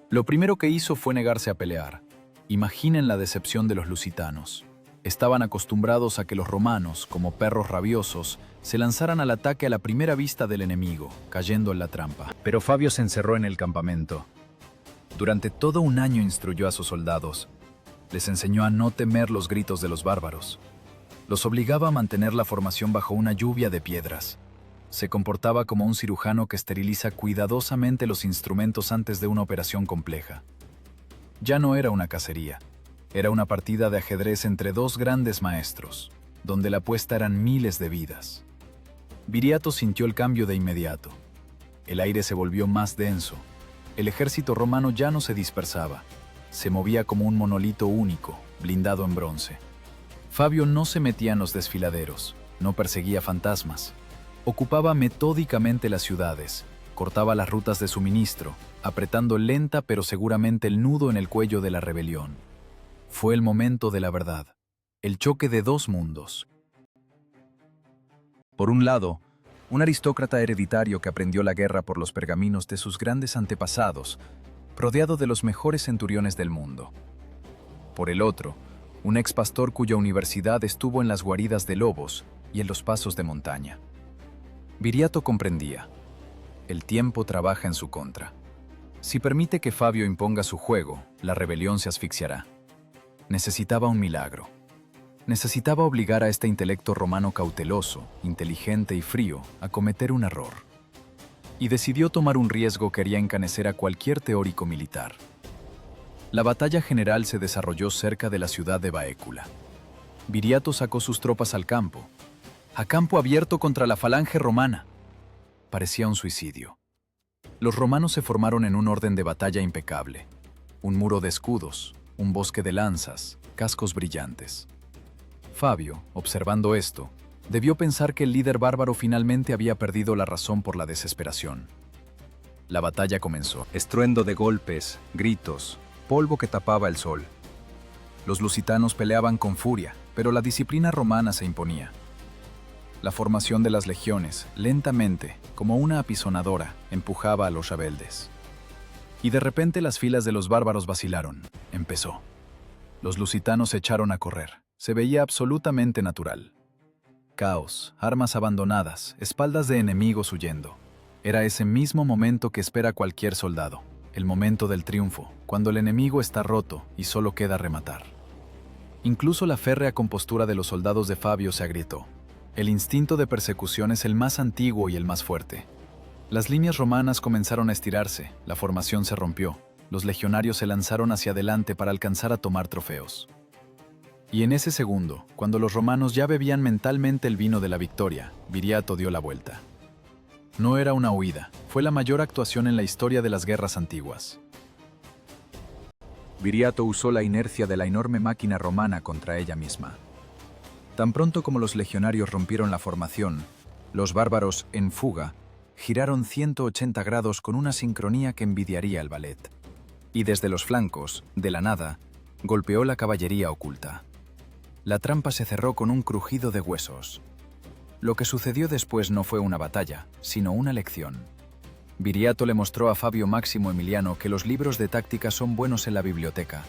S1: Lo primero que hizo fue negarse a pelear. Imaginen la decepción de los lusitanos. Estaban acostumbrados a que los romanos, como perros rabiosos, se lanzaran al ataque a la primera vista del enemigo, cayendo en la trampa. Pero Fabio se encerró en el campamento. Durante todo un año instruyó a sus soldados. Les enseñó a no temer los gritos de los bárbaros. Los obligaba a mantener la formación bajo una lluvia de piedras. Se comportaba como un cirujano que esteriliza cuidadosamente los instrumentos antes de una operación compleja. Ya no era una cacería. Era una partida de ajedrez entre dos grandes maestros, donde la apuesta eran miles de vidas. Viriato sintió el cambio de inmediato. El aire se volvió más denso. El ejército romano ya no se dispersaba. Se movía como un monolito único, blindado en bronce. Fabio no se metía en los desfiladeros, no perseguía fantasmas. Ocupaba metódicamente las ciudades, cortaba las rutas de suministro, apretando lenta pero seguramente el nudo en el cuello de la rebelión. Fue el momento de la verdad, el choque de dos mundos. Por un lado, un aristócrata hereditario que aprendió la guerra por los pergaminos de sus grandes antepasados, rodeado de los mejores centuriones del mundo. Por el otro, un ex pastor cuya universidad estuvo en las guaridas de lobos y en los pasos de montaña. Viriato comprendía. El tiempo trabaja en su contra. Si permite que Fabio imponga su juego, la rebelión se asfixiará. Necesitaba un milagro. Necesitaba obligar a este intelecto romano cauteloso, inteligente y frío a cometer un error. Y decidió tomar un riesgo que haría encanecer a cualquier teórico militar. La batalla general se desarrolló cerca de la ciudad de Baécula. Viriato sacó sus tropas al campo, a campo abierto contra la falange romana. Parecía un suicidio. Los romanos se formaron en un orden de batalla impecable. Un muro de escudos, un bosque de lanzas, cascos brillantes. Fabio, observando esto, debió pensar que el líder bárbaro finalmente había perdido la razón por la desesperación. La batalla comenzó. Estruendo de golpes, gritos, polvo que tapaba el sol. Los lusitanos peleaban con furia, pero la disciplina romana se imponía. La formación de las legiones, lentamente, como una apisonadora, empujaba a los rebeldes. Y de repente las filas de los bárbaros vacilaron. Empezó. Los lusitanos se echaron a correr. Se veía absolutamente natural. Caos, armas abandonadas, espaldas de enemigos huyendo. Era ese mismo momento que espera cualquier soldado. El momento del triunfo, cuando el enemigo está roto y solo queda rematar. Incluso la férrea compostura de los soldados de Fabio se agrietó. El instinto de persecución es el más antiguo y el más fuerte. Las líneas romanas comenzaron a estirarse, la formación se rompió, los legionarios se lanzaron hacia adelante para alcanzar a tomar trofeos. Y en ese segundo, cuando los romanos ya bebían mentalmente el vino de la victoria, Viriato dio la vuelta. No era una huida, fue la mayor actuación en la historia de las guerras antiguas.
S2: Viriato usó la inercia de la enorme máquina romana contra ella misma. Tan pronto como los legionarios rompieron la formación, los bárbaros, en fuga, giraron 180 grados con una sincronía que envidiaría el ballet. Y desde los flancos, de la nada, golpeó la caballería oculta. La trampa se cerró con un crujido de huesos. Lo que sucedió después no fue una batalla, sino una lección. Viriato le mostró a Fabio Máximo Emiliano que los libros de táctica son buenos en la biblioteca,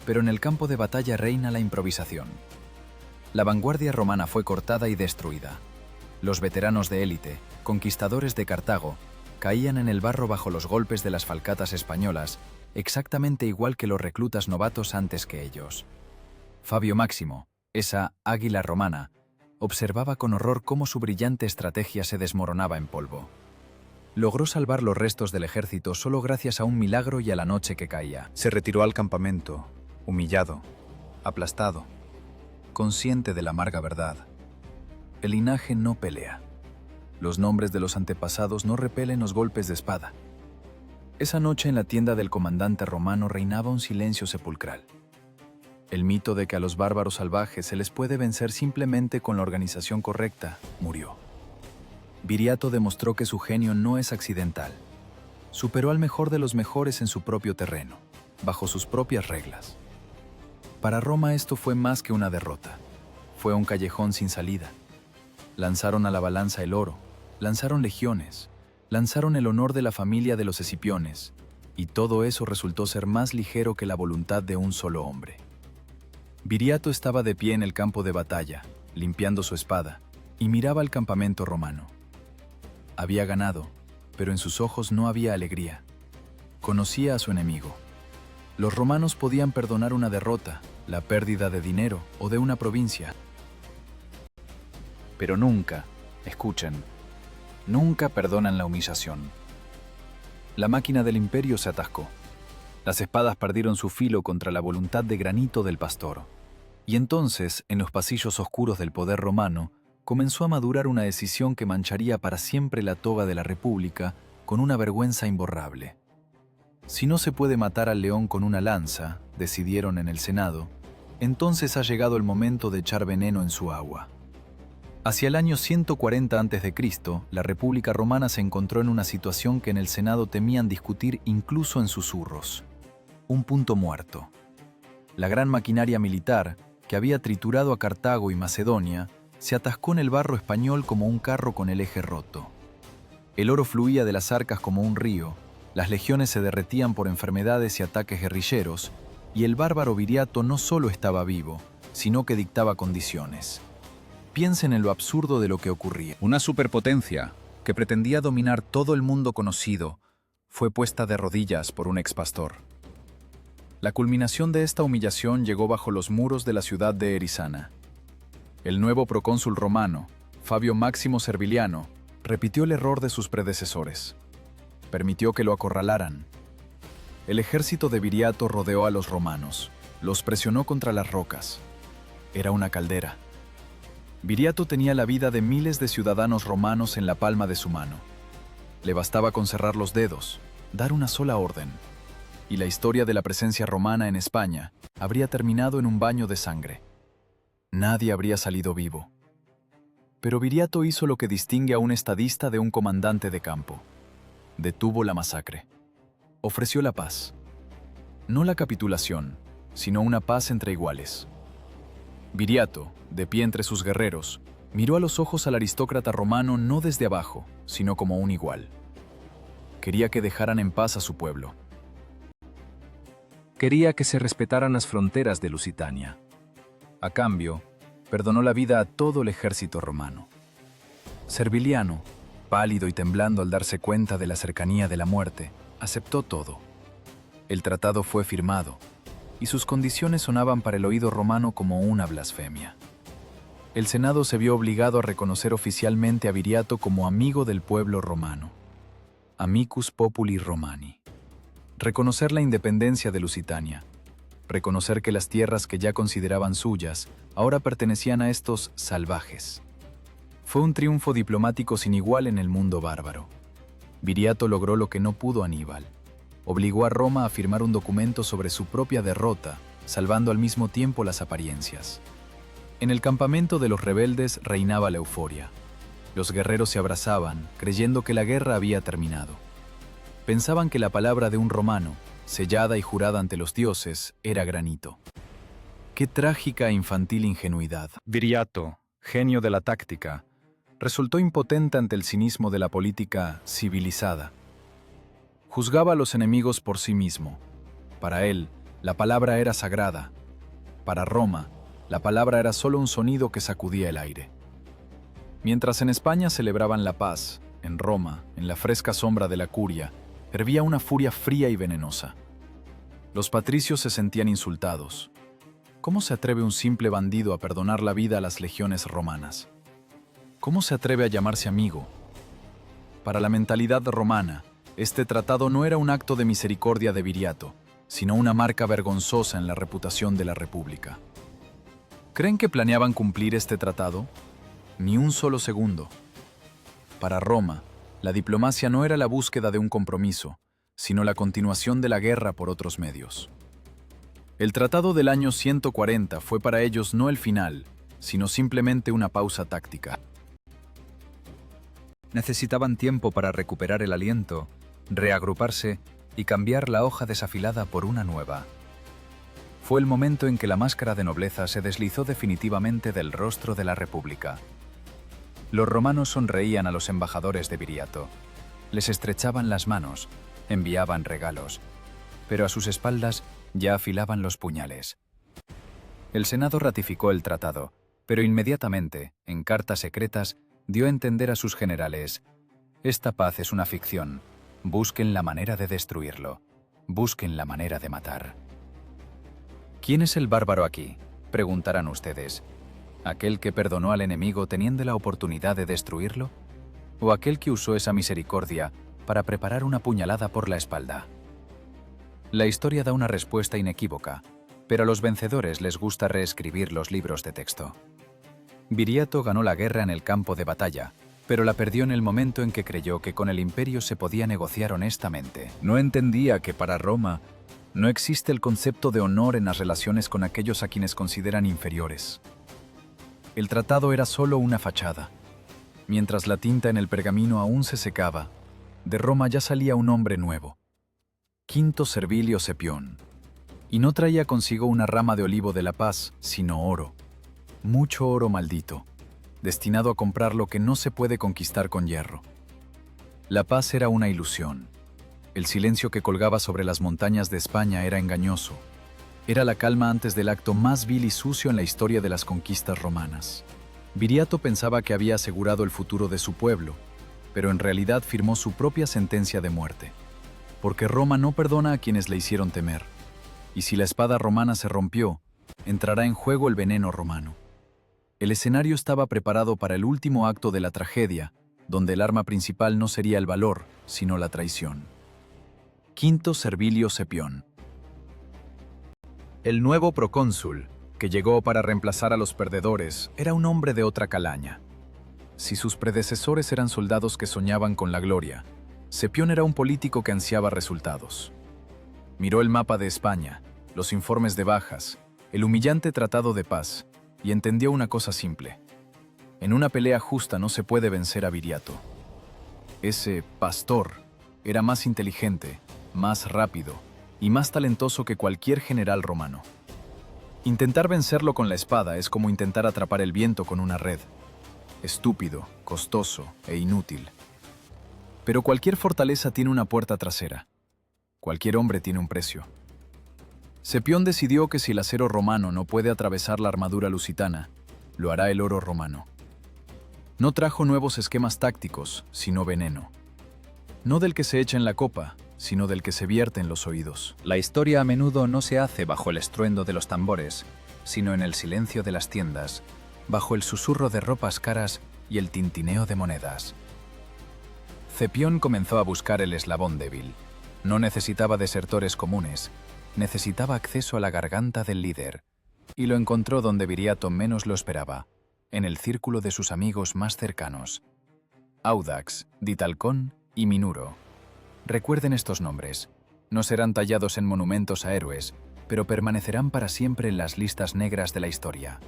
S2: pero en el campo de batalla reina la improvisación. La vanguardia romana fue cortada y destruida. Los veteranos de élite, conquistadores de Cartago, caían en el barro bajo los golpes de las falcatas españolas, exactamente igual que los reclutas novatos antes que ellos. Fabio Máximo, esa águila romana, observaba con horror cómo su brillante estrategia se desmoronaba en polvo. Logró salvar los restos del ejército solo gracias a un milagro y a la noche que caía.
S1: Se retiró al campamento, humillado, aplastado, consciente de la amarga verdad. El linaje no pelea. Los nombres de los antepasados no repelen los golpes de espada. Esa noche en la tienda del comandante romano reinaba un silencio sepulcral. El mito de que a los bárbaros salvajes se les puede vencer simplemente con la organización correcta murió. Viriato demostró que su genio no es accidental. Superó al mejor de los mejores en su propio terreno, bajo sus propias reglas. Para Roma esto fue más que una derrota. Fue un callejón sin salida. Lanzaron a la balanza el oro, lanzaron legiones, lanzaron el honor de la familia de los Escipiones, y todo eso resultó ser más ligero que la voluntad de un solo hombre. Viriato estaba de pie en el campo de batalla, limpiando su espada, y miraba al campamento romano. Había ganado, pero en sus ojos no había alegría. Conocía a su enemigo. Los romanos podían perdonar una derrota, la pérdida de dinero o de una provincia. Pero nunca, escuchen, nunca perdonan la humillación. La máquina del imperio se atascó. Las espadas perdieron su filo contra la voluntad de granito del pastor. Y entonces, en los pasillos oscuros del poder romano, comenzó a madurar una decisión que mancharía para siempre la toga de la República con una vergüenza imborrable. Si no se puede matar al león con una lanza, decidieron en el Senado, entonces ha llegado el momento de echar veneno en su agua. Hacia el año 140 a.C., la República Romana se encontró en una situación que en el Senado temían discutir incluso en susurros. Un punto muerto. La gran maquinaria militar, que había triturado a Cartago y Macedonia, se atascó en el barro español como un carro con el eje roto. El oro fluía de las arcas como un río, las legiones se derretían por enfermedades y ataques guerrilleros, y el bárbaro Viriato no solo estaba vivo, sino que dictaba condiciones. Piensen en lo absurdo de lo que ocurría. Una superpotencia, que pretendía dominar todo el mundo conocido, fue puesta de rodillas por un expastor. La culminación de esta humillación llegó bajo los muros de la ciudad de Erisana. El nuevo procónsul romano, Fabio Máximo Serviliano, repitió el error de sus predecesores. Permitió que lo acorralaran. El ejército de Viriato rodeó a los romanos, los presionó contra las rocas. Era una caldera. Viriato tenía la vida de miles de ciudadanos romanos en la palma de su mano. Le bastaba con cerrar los dedos, dar una sola orden, y la historia de la presencia romana en España habría terminado en un baño de sangre. Nadie habría salido vivo. Pero Viriato hizo lo que distingue a un estadista de un comandante de campo. Detuvo la masacre. Ofreció la paz. No la capitulación, sino una paz entre iguales. Viriato, de pie entre sus guerreros, miró a los ojos al aristócrata romano no desde abajo, sino como un igual. Quería que dejaran en paz a su pueblo. Quería que se respetaran las fronteras de Lusitania. A cambio, perdonó la vida a todo el ejército romano. Serviliano, pálido y temblando al darse cuenta de la cercanía de la muerte, aceptó todo. El tratado fue firmado, y sus condiciones sonaban para el oído romano como una blasfemia. El Senado se vio obligado a reconocer oficialmente a Viriato como amigo del pueblo romano. Amicus Populi Romani. Reconocer la independencia de Lusitania. Reconocer que las tierras que ya consideraban suyas ahora pertenecían a estos salvajes. Fue un triunfo diplomático sin igual en el mundo bárbaro. Viriato logró lo que no pudo Aníbal. Obligó a Roma a firmar un documento sobre su propia derrota, salvando al mismo tiempo las apariencias. En el campamento de los rebeldes reinaba la euforia. Los guerreros se abrazaban, creyendo que la guerra había terminado. Pensaban que la palabra de un romano, sellada y jurada ante los dioses, era granito. Qué trágica e infantil ingenuidad. Viriato, genio de la táctica, resultó impotente ante el cinismo de la política civilizada. Juzgaba a los enemigos por sí mismo. Para él, la palabra era sagrada. Para Roma, la palabra era solo un sonido que sacudía el aire. Mientras en España celebraban la paz, en Roma, en la fresca sombra de la curia, hervía una furia fría y venenosa. Los patricios se sentían insultados. ¿Cómo se atreve un simple bandido a perdonar la vida a las legiones romanas? ¿Cómo se atreve a llamarse amigo? Para la mentalidad romana, este tratado no era un acto de misericordia de Viriato, sino una marca vergonzosa en la reputación de la República. ¿Creen que planeaban cumplir este tratado? Ni un solo segundo. Para Roma, la diplomacia no era la búsqueda de un compromiso, sino la continuación de la guerra por otros medios. El tratado del año 140 fue para ellos no el final, sino simplemente una pausa táctica.
S2: Necesitaban tiempo para recuperar el aliento, reagruparse y cambiar la hoja desafilada por una nueva. Fue el momento en que la máscara de nobleza se deslizó definitivamente del rostro de la República. Los romanos sonreían a los embajadores de Viriato. Les estrechaban las manos, enviaban regalos, pero a sus espaldas ya afilaban los puñales. El Senado ratificó el tratado, pero inmediatamente, en cartas secretas, dio a entender a sus generales: esta paz es una ficción, busquen la manera de destruirlo, busquen la manera de matar. ¿Quién es el bárbaro aquí?, preguntarán ustedes. ¿Aquel que perdonó al enemigo teniendo la oportunidad de destruirlo? ¿O aquel que usó esa misericordia para preparar una puñalada por la espalda? La historia da una respuesta inequívoca, pero a los vencedores les gusta reescribir los libros de texto. Viriato ganó la guerra en el campo de batalla, pero la perdió en el momento en que creyó que con el imperio se podía negociar honestamente. No entendía que para Roma no existe el concepto de honor en las relaciones con aquellos a quienes consideran inferiores. El tratado era solo una fachada. Mientras la tinta en el pergamino aún se secaba, de Roma ya salía un hombre nuevo, Quinto Servilio Cepión, y no traía consigo una rama de olivo de la paz, sino oro, mucho oro maldito, destinado a comprar lo que no se puede conquistar con hierro. La paz era una ilusión. El silencio que colgaba sobre las montañas de España era engañoso. Era la calma antes del acto más vil y sucio en la historia de las conquistas romanas. Viriato pensaba que había asegurado el futuro de su pueblo, pero en realidad firmó su propia sentencia de muerte. Porque Roma no perdona a quienes le hicieron temer. Y si la espada romana se rompió, entrará en juego el veneno romano. El escenario estaba preparado para el último acto de la tragedia, donde el arma principal no sería el valor, sino la traición. Quinto Servilio Cepión. El nuevo procónsul, que llegó para reemplazar a los perdedores, era un hombre de otra calaña. Si sus predecesores eran soldados que soñaban con la gloria, Cepión era un político que ansiaba resultados. Miró el mapa de España, los informes de bajas, el humillante tratado de paz, y entendió una cosa simple. En una pelea justa no se puede vencer a Viriato. Ese pastor era más inteligente, más rápido y más talentoso que cualquier general romano. Intentar vencerlo con la espada es como intentar atrapar el viento con una red. Estúpido, costoso e inútil. Pero cualquier fortaleza tiene una puerta trasera. Cualquier hombre tiene un precio. Cepión decidió que si el acero romano no puede atravesar la armadura lusitana, lo hará el oro romano. No trajo nuevos esquemas tácticos, sino veneno. No del que se echa en la copa, sino del que se vierte en los oídos. La historia a menudo no se hace bajo el estruendo de los tambores, sino en el silencio de las tiendas, bajo el susurro de ropas caras y el tintineo de monedas. Cepión comenzó a buscar el eslabón débil. No necesitaba desertores comunes, necesitaba acceso a la garganta del líder, y lo encontró donde Viriato menos lo esperaba, en el círculo de sus amigos más cercanos: Audax, Ditalcón y Minuro. Recuerden estos nombres. No serán tallados en monumentos a héroes, pero permanecerán para siempre en las listas negras de la historia.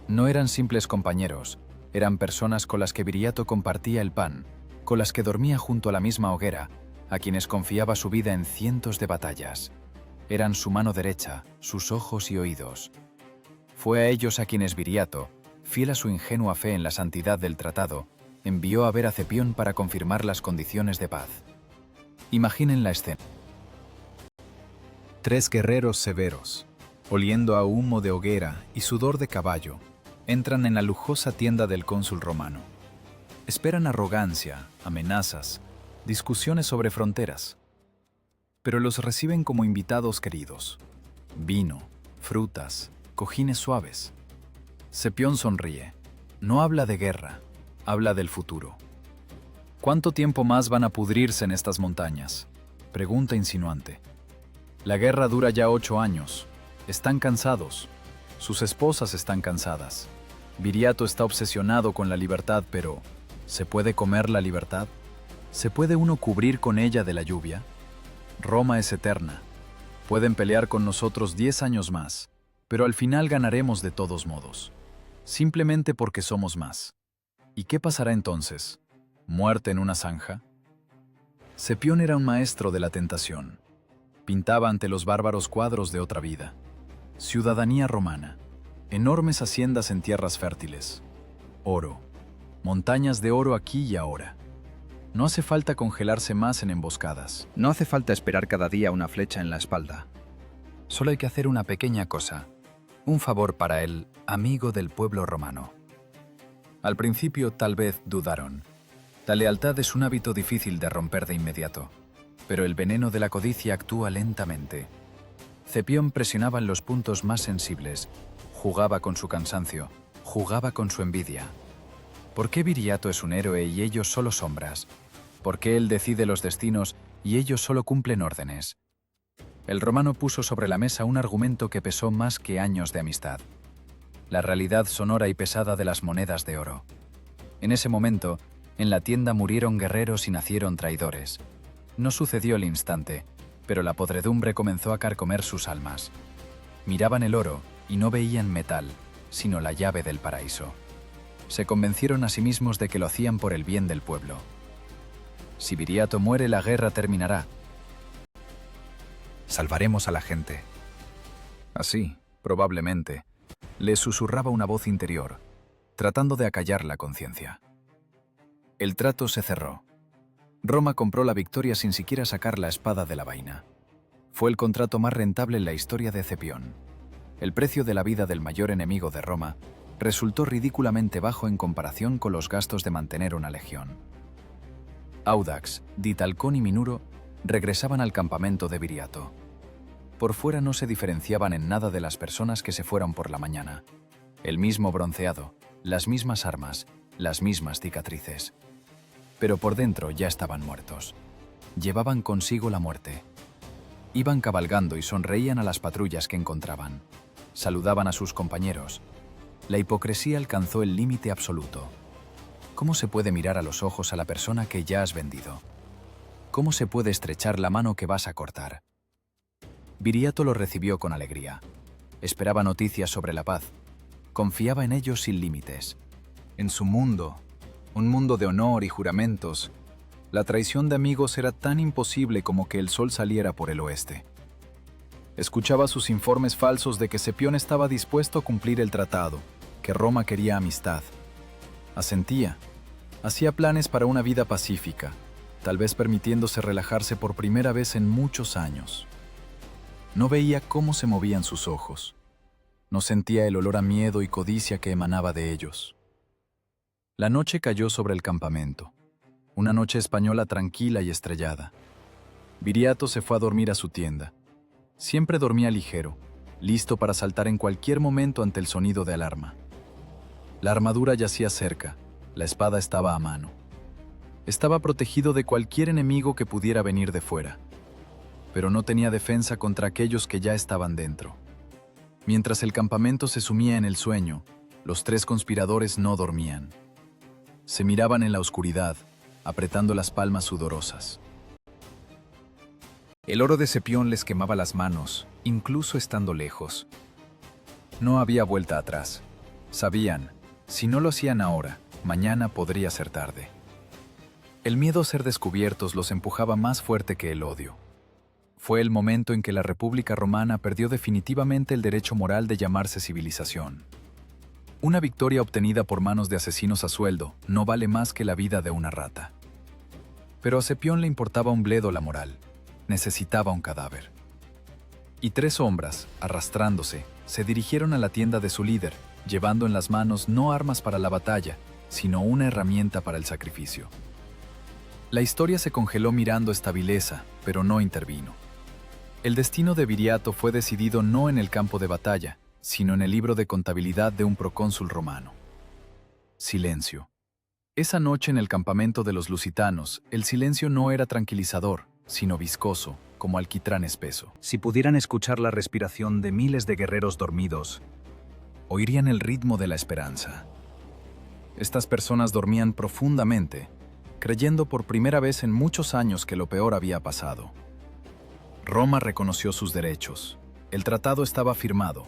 S2: No eran simples compañeros, eran personas con las que Viriato compartía el pan, con las que dormía junto a la misma hoguera, a quienes confiaba su vida en cientos de batallas. Eran su mano derecha, sus ojos y oídos. Fue a ellos a quienes Viriato, fiel a su ingenua fe en la santidad del tratado, envió a ver a Cepión para confirmar las condiciones de paz. Imaginen la escena.
S1: 3 guerreros severos, oliendo a humo de hoguera y sudor de caballo, entran en la lujosa tienda del cónsul romano. Esperan arrogancia, amenazas, discusiones sobre fronteras. Pero los reciben como invitados queridos. Vino, frutas, cojines suaves. Cepión sonríe. No habla de guerra, habla del futuro. ¿Cuánto tiempo más van a pudrirse en estas montañas?, pregunta insinuante. La guerra dura ya 8 años. Están cansados. Sus esposas están cansadas. Viriato está obsesionado con la libertad, pero ¿se puede comer la libertad? ¿Se puede uno cubrir con ella de la lluvia? Roma es eterna. Pueden pelear con nosotros 10 años más, pero al final ganaremos de todos modos, simplemente porque somos más. ¿Y qué pasará entonces? ¿Muerte en una zanja? Cepión era un maestro de la tentación. Pintaba ante los bárbaros cuadros de otra vida. Ciudadanía romana, enormes haciendas en tierras fértiles, oro, montañas de oro aquí y ahora. No hace falta congelarse más en emboscadas.
S2: No hace falta esperar cada día una flecha en la espalda. Solo hay que hacer una pequeña cosa, un favor para el amigo del pueblo romano. Al principio tal vez dudaron. La lealtad es un hábito difícil de romper de inmediato, pero el veneno de la codicia actúa lentamente. Cepión presionaba en los puntos más sensibles, jugaba con su cansancio, jugaba con su envidia. ¿Por qué Viriato es un héroe y ellos solo sombras? ¿Por qué él decide los destinos y ellos solo cumplen órdenes? El romano puso sobre la mesa un argumento que pesó más que años de amistad: la realidad sonora y pesada de las monedas de oro. En ese momento, en la tienda murieron guerreros y nacieron traidores. No sucedió al instante, pero la podredumbre comenzó a carcomer sus almas. Miraban el oro y no veían metal, sino la llave del paraíso. Se convencieron a sí mismos de que lo hacían por el bien del pueblo. Si Viriato muere, la guerra terminará.
S1: Salvaremos a la gente. Así, probablemente, le susurraba una voz interior, tratando de acallar la conciencia. El trato se cerró. Roma compró la victoria sin siquiera sacar la espada de la vaina. Fue el contrato más rentable en la historia de Cepión. El precio de la vida del mayor enemigo de Roma resultó ridículamente bajo en comparación con los gastos de mantener una legión. Audax, Ditalcón y Minuro regresaban al campamento de Viriato. Por fuera no se diferenciaban en nada de las personas que se fueron por la mañana. El mismo bronceado, las mismas armas, las mismas cicatrices. Pero por dentro ya estaban muertos. Llevaban consigo la muerte. Iban cabalgando y sonreían a las patrullas que encontraban. Saludaban a sus compañeros. La hipocresía alcanzó el límite absoluto. ¿Cómo se puede mirar a los ojos a la persona que ya has vendido? ¿Cómo se puede estrechar la mano que vas a cortar? Viriato lo recibió con alegría. Esperaba noticias sobre la paz. Confiaba en ellos sin límites. En su mundo, un mundo de honor y juramentos, la traición de amigos era tan imposible como que el sol saliera por el oeste. Escuchaba sus informes falsos de que Cepión estaba dispuesto a cumplir el tratado, que Roma quería amistad. Asentía. Hacía planes para una vida pacífica, tal vez permitiéndose relajarse por primera vez en muchos años. No veía cómo se movían sus ojos. No sentía el olor a miedo y codicia que emanaba de ellos. La noche cayó sobre el campamento. Una noche española tranquila y estrellada. Viriato se fue a dormir a su tienda. Siempre dormía ligero, listo para saltar en cualquier momento ante el sonido de alarma. La armadura yacía cerca, la espada estaba a mano. Estaba protegido de cualquier enemigo que pudiera venir de fuera, pero no tenía defensa contra aquellos que ya estaban dentro. Mientras el campamento se sumía en el sueño, Los 3 conspiradores no dormían. Se miraban en la oscuridad, apretando las palmas sudorosas.
S2: El oro de Cepión les quemaba las manos, incluso estando lejos. No había vuelta atrás. Sabían, si no lo hacían ahora, mañana podría ser tarde. El miedo a ser descubiertos los empujaba más fuerte que el odio. Fue el momento en que la República Romana perdió definitivamente el derecho moral de llamarse civilización. Una victoria obtenida por manos de asesinos a sueldo no vale más que la vida de una rata. Pero a Cepión le importaba un bledo la moral. Necesitaba un cadáver. Y 3 sombras, arrastrándose, se dirigieron a la tienda de su líder, llevando en las manos no armas para la batalla, sino una herramienta para el sacrificio. La historia se congeló mirando esta vileza, pero no intervino. El destino de Viriato fue decidido no en el campo de batalla, sino en el libro de contabilidad de un procónsul romano. Silencio. Esa noche en el campamento de los lusitanos, el silencio no era tranquilizador, sino viscoso, como alquitrán espeso.
S3: Si pudieran escuchar la respiración de miles de guerreros dormidos,
S2: oirían el ritmo de la esperanza. Estas personas dormían profundamente, creyendo por primera vez en muchos años que lo peor había pasado. Roma reconoció sus derechos. El tratado estaba firmado.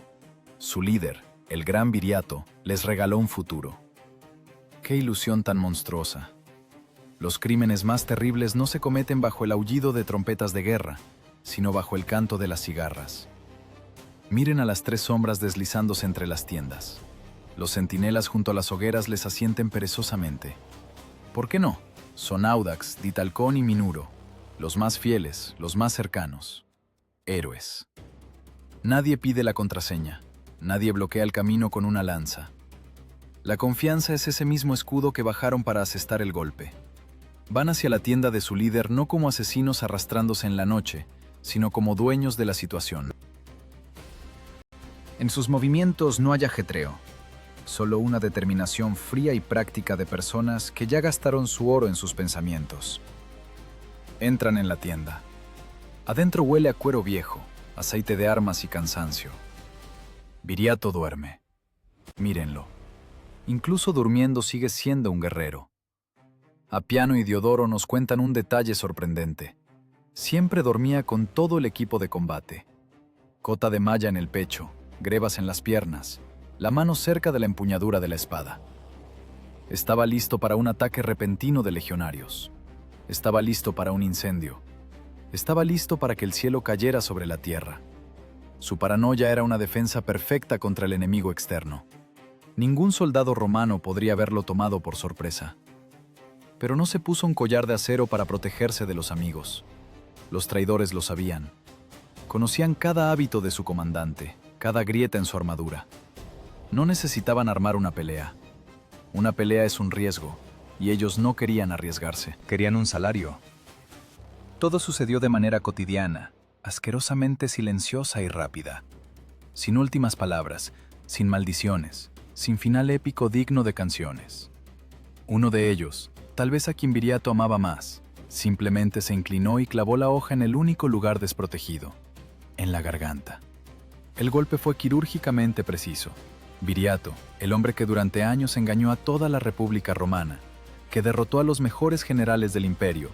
S2: Su líder, el gran Viriato, les regaló un futuro. ¡Qué ilusión tan monstruosa! Los crímenes más terribles no se cometen bajo el aullido de trompetas de guerra, sino bajo el canto de las cigarras. Miren a las 3 sombras deslizándose entre las tiendas. Los centinelas junto a las hogueras les asienten perezosamente. ¿Por qué no? Son Audax, Ditalcón y Minuro, los más fieles, los más cercanos. Héroes. Nadie pide la contraseña. Nadie bloquea el camino con una lanza. La confianza es ese mismo escudo que bajaron para asestar el golpe. Van hacia la tienda de su líder no como asesinos arrastrándose en la noche, sino como dueños de la situación.
S3: en sus movimientos no hay ajetreo, solo una determinación fría y práctica de personas que ya gastaron su oro en sus pensamientos.
S2: Entran en la tienda. Adentro huele a cuero viejo, aceite de armas y cansancio. Viriato duerme. Mírenlo. Incluso durmiendo sigue siendo un guerrero. Apiano y Diodoro nos cuentan un detalle sorprendente. Siempre dormía con todo el equipo de combate. Cota de malla en el pecho, grebas en las piernas, la mano cerca de la empuñadura de la espada. Estaba listo para un ataque repentino de legionarios. Estaba listo para un incendio. Estaba listo para que el cielo cayera sobre la tierra. Su paranoia era una defensa perfecta contra el enemigo externo. Ningún soldado romano podría haberlo tomado por sorpresa. Pero no se puso un collar de acero para protegerse de los amigos. Los traidores lo sabían. Conocían cada hábito de su comandante, cada grieta en su armadura. No necesitaban armar una pelea. Una pelea es un riesgo, y ellos no querían arriesgarse.
S3: Querían un salario.
S2: Todo sucedió de manera cotidiana, asquerosamente silenciosa y rápida. Sin últimas palabras, sin maldiciones, sin final épico digno de canciones. Uno de ellos, tal vez a quien Viriato amaba más, simplemente se inclinó y clavó la hoja en el único lugar desprotegido, en la garganta. El golpe fue quirúrgicamente preciso. Viriato, el hombre que durante años engañó a toda la República Romana, que derrotó a los mejores generales del imperio,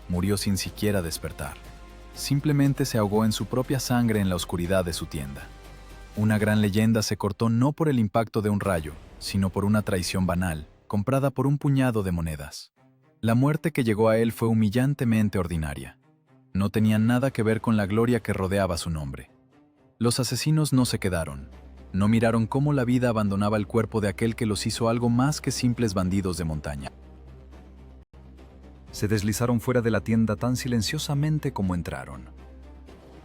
S2: murió sin siquiera despertar. Simplemente se ahogó en su propia sangre en la oscuridad de su tienda. Una gran leyenda se cortó no por el impacto de un rayo, sino por una traición banal, comprada por un puñado de monedas. La muerte que llegó a él fue humillantemente ordinaria. No tenía nada que ver con la gloria que rodeaba su nombre. Los asesinos no se quedaron. No miraron cómo la vida abandonaba el cuerpo de aquel que los hizo algo más que simples bandidos de montaña.
S3: Se deslizaron fuera de la tienda tan silenciosamente como entraron.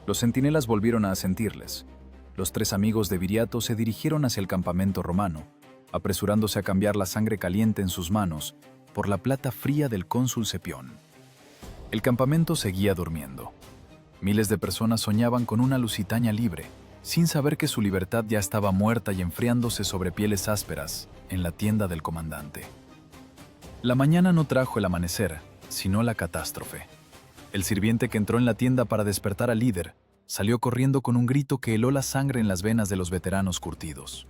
S2: Los centinelas volvieron a asentirles. Los 3 amigos de Viriato se dirigieron hacia el campamento romano, apresurándose a cambiar la sangre caliente en sus manos por la plata fría del cónsul Cepión. El campamento seguía durmiendo. Miles de personas soñaban con una Lusitania libre, sin saber que su libertad ya estaba muerta y enfriándose sobre pieles ásperas en la tienda del comandante. La mañana no trajo el amanecer, sino la catástrofe. El sirviente que entró en la tienda para despertar al líder salió corriendo con un grito que heló la sangre en las venas de los veteranos curtidos.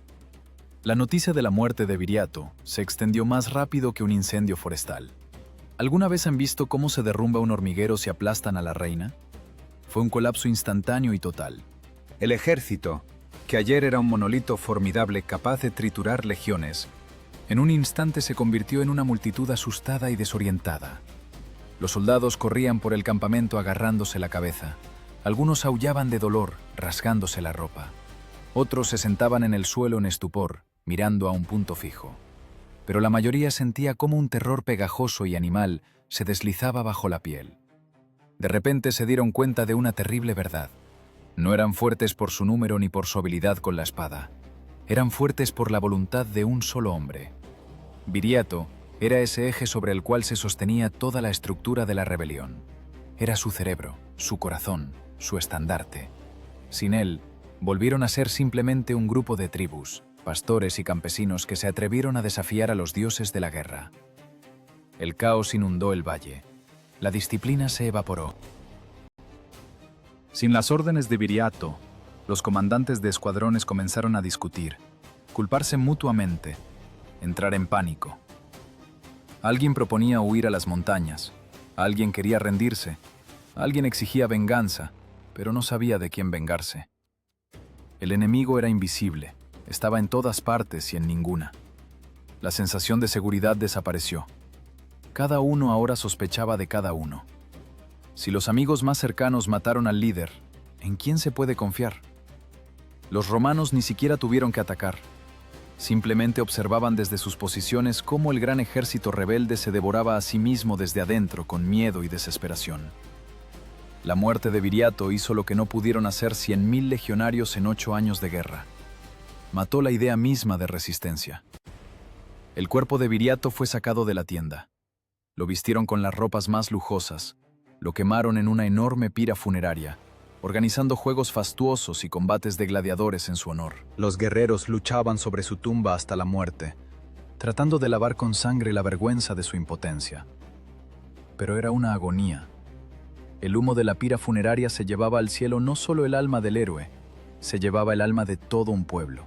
S1: La noticia de la muerte de Viriato se extendió más rápido que un incendio forestal. ¿Alguna vez han visto cómo se derrumba un hormiguero si aplastan a la reina? Fue un colapso instantáneo y total.
S3: El ejército, que ayer era un monolito formidable capaz de triturar legiones, en un instante se convirtió en una multitud asustada y desorientada. Los soldados corrían por el campamento agarrándose la cabeza. Algunos aullaban de dolor, rasgándose la ropa. Otros se sentaban en el suelo en estupor, mirando a un punto fijo. Pero la mayoría sentía cómo un terror pegajoso y animal se deslizaba bajo la piel. De repente se dieron cuenta de una terrible verdad. No eran fuertes por su número ni por su habilidad con la espada. Eran fuertes por la voluntad de un solo hombre. Viriato era ese eje sobre el cual se sostenía toda la estructura de la rebelión. Era su cerebro, su corazón, su estandarte. Sin él, volvieron a ser simplemente un grupo de tribus, pastores y campesinos que se atrevieron a desafiar a los dioses de la guerra. El caos inundó el valle. La disciplina se evaporó.
S1: Sin las órdenes de Viriato, los comandantes de escuadrones comenzaron a discutir, culparse mutuamente, entrar en pánico. Alguien proponía huir a las montañas, alguien quería rendirse, alguien exigía venganza, pero no sabía de quién vengarse. El enemigo era invisible, estaba en todas partes y en ninguna. La sensación de seguridad desapareció. Cada uno ahora sospechaba de cada uno. Si los amigos más cercanos mataron al líder, ¿en quién se puede confiar? Los romanos ni siquiera tuvieron que atacar. Simplemente observaban desde sus posiciones cómo el gran ejército rebelde se devoraba a sí mismo desde adentro con miedo y desesperación. La muerte de Viriato hizo lo que no pudieron hacer 100.000 legionarios en 8 años de guerra. Mató la idea misma de resistencia. El cuerpo de Viriato fue sacado de la tienda. Lo vistieron con las ropas más lujosas, lo quemaron en una enorme pira funeraria, organizando juegos fastuosos y combates de gladiadores en su honor.
S3: Los guerreros luchaban sobre su tumba hasta la muerte, tratando de lavar con sangre la vergüenza de su impotencia. Pero era una agonía. El humo de la pira funeraria se llevaba al cielo no solo el alma del héroe, se llevaba el alma de todo un pueblo.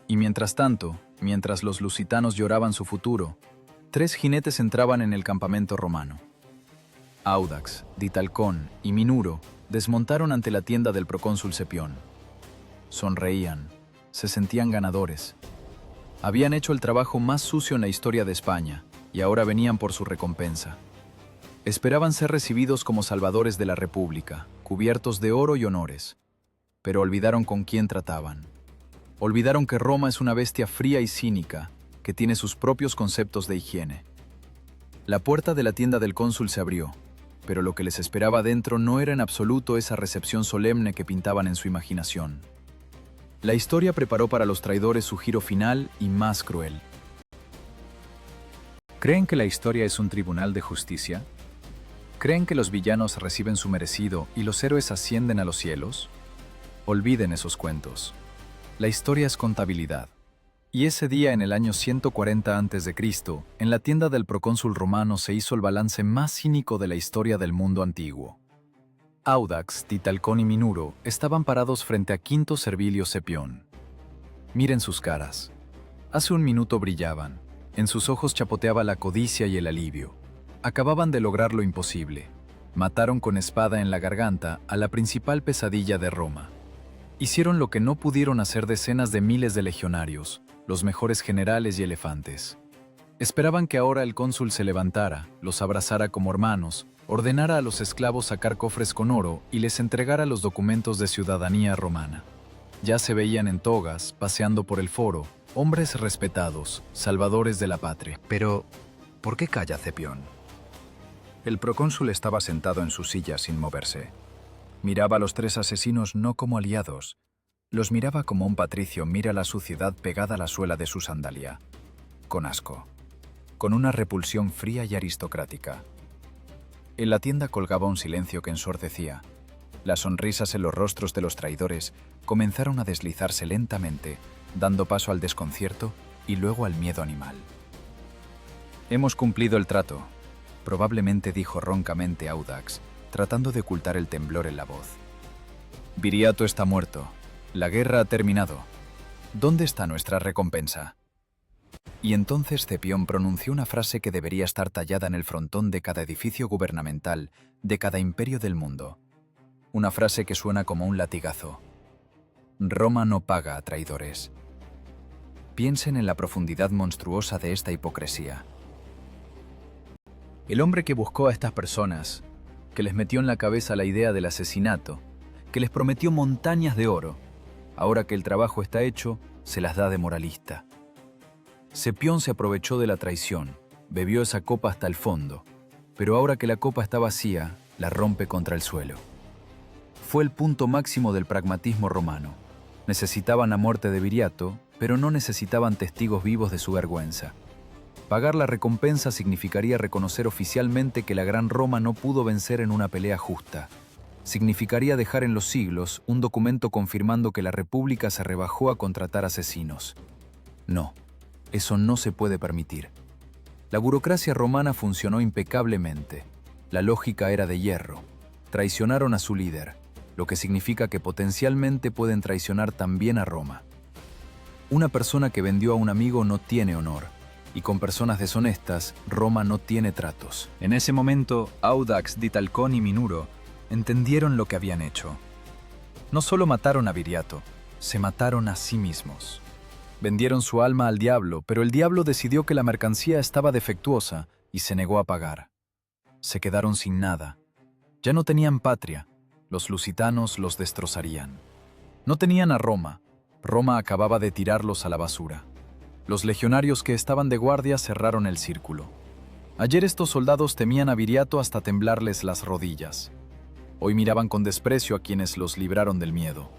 S3: Y mientras tanto, mientras los lusitanos lloraban su futuro, 3 jinetes entraban en el campamento romano. Audax, Ditalcón y Minuro desmontaron ante la tienda del procónsul Cepión. Sonreían, se sentían ganadores. Habían hecho el trabajo más sucio en la historia de España y ahora venían por su recompensa. Esperaban ser recibidos como salvadores de la República, cubiertos de oro y honores. Pero olvidaron con quién trataban. Olvidaron que Roma es una bestia fría y cínica, que tiene sus propios conceptos de higiene. La puerta de la tienda del cónsul se abrió, pero lo que les esperaba dentro no era en absoluto esa recepción solemne que pintaban en su imaginación. La historia preparó para los traidores su giro final y más cruel. ¿Creen que la historia es un tribunal de justicia? ¿Creen que los villanos reciben su merecido y los héroes ascienden a los cielos? Olviden esos cuentos. La historia es contabilidad. Y ese día, en el año 140 a.C., en la tienda del procónsul romano se hizo el balance más cínico de la historia del mundo antiguo. Audax, Ditalcón y Minuro estaban parados frente a Quinto Servilio Cepión. Miren sus caras. Hace un minuto brillaban. En sus ojos chapoteaba la codicia y el alivio. Acababan de lograr lo imposible. Mataron con espada en la garganta a la principal pesadilla de Roma. Hicieron lo que no pudieron hacer decenas de miles de legionarios, los mejores generales y elefantes. Esperaban que ahora el cónsul se levantara, los abrazara como hermanos, ordenara a los esclavos sacar cofres con oro y les entregara los documentos de ciudadanía romana. Ya se veían en togas, paseando por el foro, hombres respetados, salvadores de la patria. Pero, ¿por qué calla Cepión? El procónsul estaba sentado en su silla sin moverse. Miraba a los 3 asesinos no como aliados. Los miraba como un patricio mira la suciedad pegada a la suela de su sandalia. Con asco. Con una repulsión fría y aristocrática. En la tienda colgaba un silencio que ensordecía. Las sonrisas en los rostros de los traidores comenzaron a deslizarse lentamente, dando paso al desconcierto y luego al miedo animal. «Hemos cumplido el trato», probablemente dijo roncamente Audax, tratando de ocultar el temblor en la voz. «Viriato está muerto. La guerra ha terminado.
S2: ¿Dónde está nuestra recompensa? Y entonces Cepión pronunció una frase que debería estar tallada en el frontón de cada edificio gubernamental, de cada imperio del mundo. Una frase que suena como un latigazo. Roma no paga a traidores. Piensen en la profundidad monstruosa de esta hipocresía.
S3: El hombre que buscó a estas personas, que les metió en la cabeza la idea del asesinato, que les prometió montañas de oro, ahora que el trabajo está hecho, se las da de moralista. Cepión se aprovechó de la traición, bebió esa copa hasta el fondo, pero ahora que la copa está vacía, la rompe contra el suelo. Fue el punto máximo del pragmatismo romano. Necesitaban la muerte de Viriato, pero no necesitaban testigos vivos de su vergüenza. Pagar la recompensa significaría reconocer oficialmente que la Gran Roma no pudo vencer en una pelea justa. Significaría dejar en los siglos un documento confirmando que la República se rebajó a contratar asesinos. No, eso no se puede permitir. La burocracia romana funcionó impecablemente. La lógica era de hierro. Traicionaron a su líder, lo que significa que potencialmente pueden traicionar también a Roma. Una persona que vendió a un amigo no tiene honor, y con personas deshonestas, Roma no tiene tratos.
S2: En ese momento, Audax, Ditalcón y Minuro entendieron lo que habían hecho. No solo mataron a Viriato, se mataron a sí mismos. Vendieron su alma al diablo, pero el diablo decidió que la mercancía estaba defectuosa y se negó a pagar. Se quedaron sin nada. Ya no tenían patria. Los lusitanos los destrozarían. No tenían a Roma. Roma acababa de tirarlos a la basura. Los legionarios que estaban de guardia cerraron el círculo. Ayer estos soldados temían a Viriato hasta temblarles las rodillas. Hoy miraban con desprecio a quienes los libraron del miedo.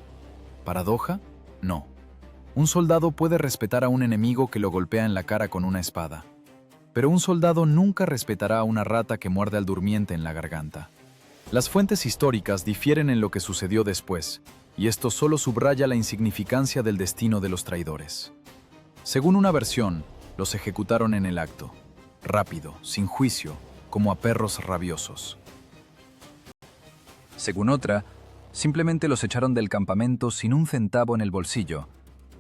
S2: ¿Paradoja? No. Un soldado puede respetar a un enemigo que lo golpea en la cara con una espada. Pero un soldado nunca respetará a una rata que muerde al durmiente en la garganta. Las fuentes históricas difieren en lo que sucedió después, y esto solo subraya la insignificancia del destino de los traidores. Según una versión, los ejecutaron en el acto, rápido, sin juicio, como a perros rabiosos. Según otra, simplemente los echaron del campamento sin un centavo en el bolsillo,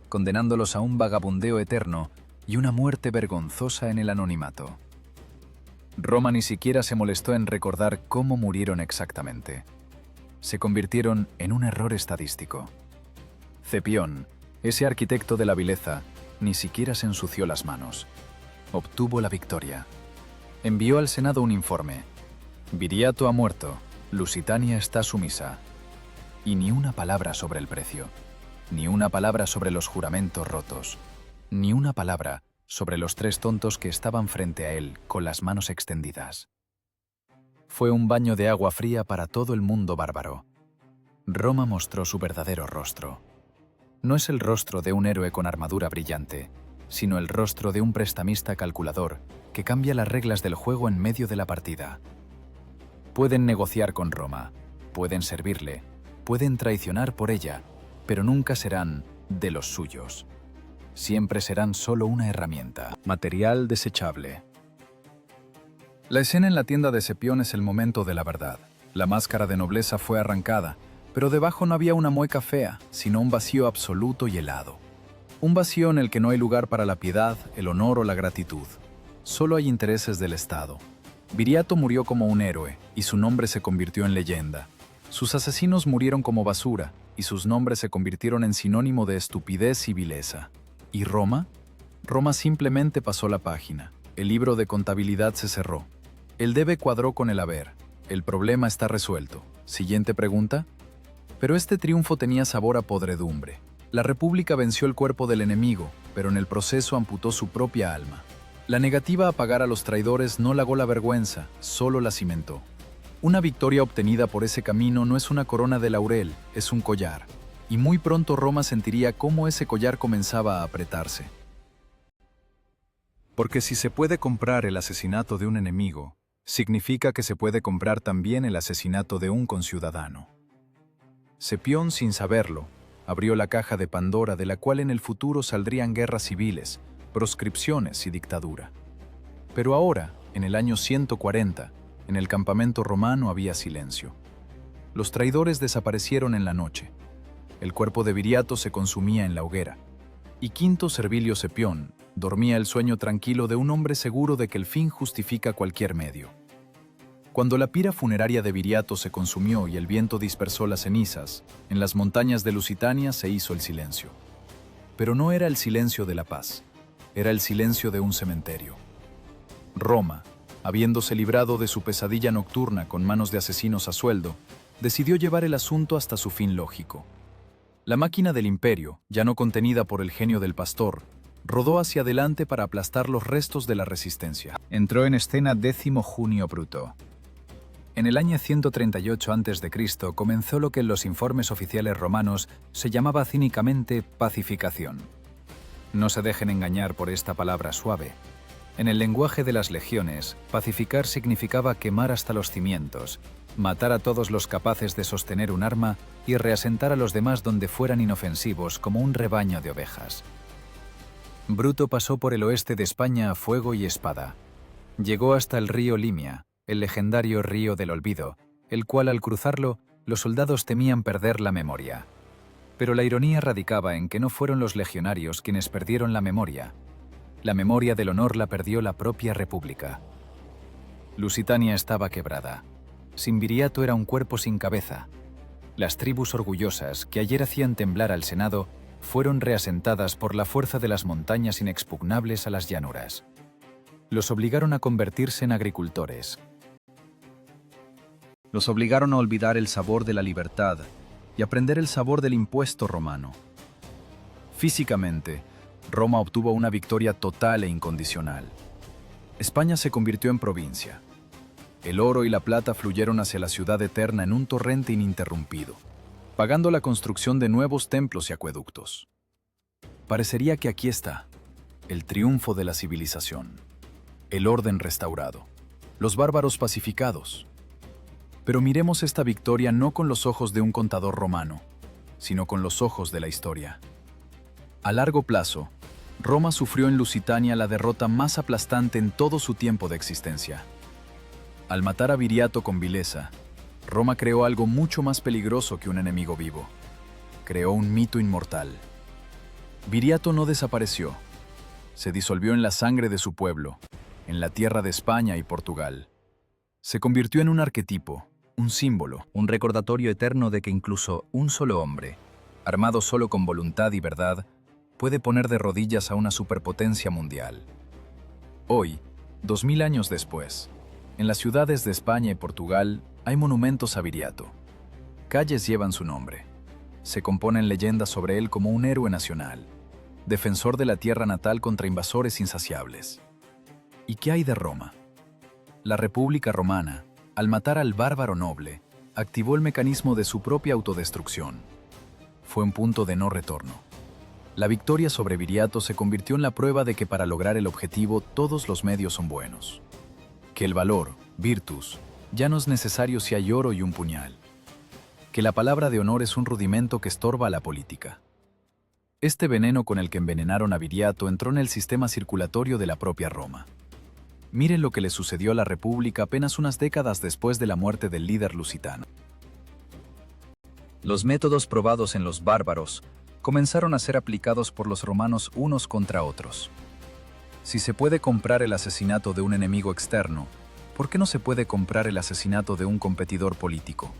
S2: condenándolos a un vagabundeo eterno y una muerte vergonzosa en el anonimato. Roma ni siquiera se molestó en recordar cómo murieron exactamente. Se convirtieron en un error estadístico. Cepión, ese arquitecto de la vileza, ni siquiera se ensució las manos. Obtuvo la victoria. Envió al Senado un informe. Viriato ha muerto, Lusitania está sumisa. Y ni una palabra sobre el precio. Ni una palabra sobre los juramentos rotos. Ni una palabra sobre los 3 tontos que estaban frente a él con las manos extendidas. Fue un baño de agua fría para todo el mundo bárbaro. Roma mostró su verdadero rostro. No es el rostro de un héroe con armadura brillante, sino el rostro de un prestamista calculador que cambia las reglas del juego en medio de la partida. Pueden negociar con Roma, pueden servirle, pueden traicionar por ella, pero nunca serán de los suyos. Siempre serán solo una herramienta, material desechable. La escena en la tienda de Cepión es el momento de la verdad. La máscara de nobleza fue arrancada, pero debajo no había una mueca fea, sino un vacío absoluto y helado. Un vacío en el que no hay lugar para la piedad, el honor o la gratitud. Solo hay intereses del Estado. Viriato murió como un héroe, y su nombre se convirtió en leyenda. Sus asesinos murieron como basura, y sus nombres se convirtieron en sinónimo de estupidez y vileza. ¿Y Roma? Roma simplemente pasó la página. El libro de contabilidad se cerró. El debe cuadró con el haber. El problema está resuelto. Siguiente pregunta. Pero este triunfo tenía sabor a podredumbre. La República venció el cuerpo del enemigo, pero en el proceso amputó su propia alma. La negativa a pagar a los traidores no lagó la vergüenza, solo la cimentó. Una victoria obtenida por ese camino no es una corona de laurel, es un collar. Y muy pronto Roma sentiría cómo ese collar comenzaba a apretarse. Porque si se puede comprar el asesinato de un enemigo, significa que se puede comprar también el asesinato de un conciudadano. Cepión, sin saberlo, abrió la caja de Pandora de la cual en el futuro saldrían guerras civiles, proscripciones y dictadura. Pero ahora, en el año 140, en el campamento romano había silencio. Los traidores desaparecieron en la noche. El cuerpo de Viriato se consumía en la hoguera.
S1: y Quinto Servilio Cepión dormía el sueño tranquilo de un hombre seguro de que el fin justifica cualquier medio. Cuando la pira funeraria de Viriato se consumió y el viento dispersó las cenizas, en las montañas de Lusitania se hizo el silencio. Pero no era el silencio de la paz, era el silencio de un cementerio. Roma, habiéndose librado de su pesadilla nocturna con manos de asesinos a sueldo, decidió llevar el asunto hasta su fin lógico. La máquina del imperio, ya no contenida por el genio del pastor, rodó hacia adelante para aplastar los restos de la resistencia.
S2: Entró en escena 10 Junio Bruto. En el año 138 a.C. comenzó lo que en los informes oficiales romanos se llamaba cínicamente pacificación. No se dejen engañar por esta palabra suave. En el lenguaje de las legiones, pacificar significaba quemar hasta los cimientos, matar a todos los capaces de sostener un arma y reasentar a los demás donde fueran inofensivos como un rebaño de ovejas. Bruto pasó por el oeste de España a fuego y espada. Llegó hasta el río Limia, el legendario río del olvido, el cual al cruzarlo, los soldados temían perder la memoria. Pero la ironía radicaba en que no fueron los legionarios quienes perdieron la memoria. La memoria del honor la perdió la propia República. Lusitania estaba quebrada. Sin Viriato era un cuerpo sin cabeza. Las tribus orgullosas, que ayer hacían temblar al Senado, fueron reasentadas por la fuerza de las montañas inexpugnables a las llanuras. Los obligaron a convertirse en agricultores.
S1: Los obligaron a olvidar el sabor de la libertad y aprender el sabor del impuesto romano. Físicamente, Roma obtuvo una victoria total e incondicional. España se convirtió en provincia. El oro y la plata fluyeron hacia la ciudad eterna en un torrente ininterrumpido, pagando la construcción de nuevos templos y acueductos. Parecería que aquí está, el triunfo de la civilización, el orden restaurado, los bárbaros pacificados. Pero miremos esta victoria no con los ojos de un contador romano, sino con los ojos de la historia. A largo plazo, Roma sufrió en Lusitania la derrota más aplastante en todo su tiempo de existencia. Al matar a Viriato con vileza, Roma creó algo mucho más peligroso que un enemigo vivo. Creó un mito inmortal. Viriato no desapareció. Se disolvió en la sangre de su pueblo, en la tierra de España y Portugal. Se convirtió en un arquetipo, un símbolo, un recordatorio eterno de que incluso un solo hombre, armado solo con voluntad y verdad, puede poner de rodillas a una superpotencia mundial. Hoy, 2000 años después, en las ciudades de España y Portugal hay monumentos a Viriato. Calles llevan su nombre. Se componen leyendas sobre él como un héroe nacional, defensor de la tierra natal contra invasores insaciables. ¿Y qué hay de Roma? La República Romana, al matar al bárbaro noble, activó el mecanismo de su propia autodestrucción. Fue un punto de no retorno. La victoria sobre Viriato se convirtió en la prueba de que para lograr el objetivo todos los medios son buenos. Que el valor, virtus, ya no es necesario si hay oro y un puñal. Que la palabra de honor es un rudimento que estorba a la política. Este veneno con el que envenenaron a Viriato entró en el sistema circulatorio de la propia Roma. Miren lo que le sucedió a la República apenas unas décadas después de la muerte del líder lusitano. Los métodos probados en los bárbaros comenzaron a ser aplicados por los romanos unos contra otros. Si se puede comprar el asesinato de un enemigo externo, ¿por qué no se puede comprar el asesinato de un competidor político?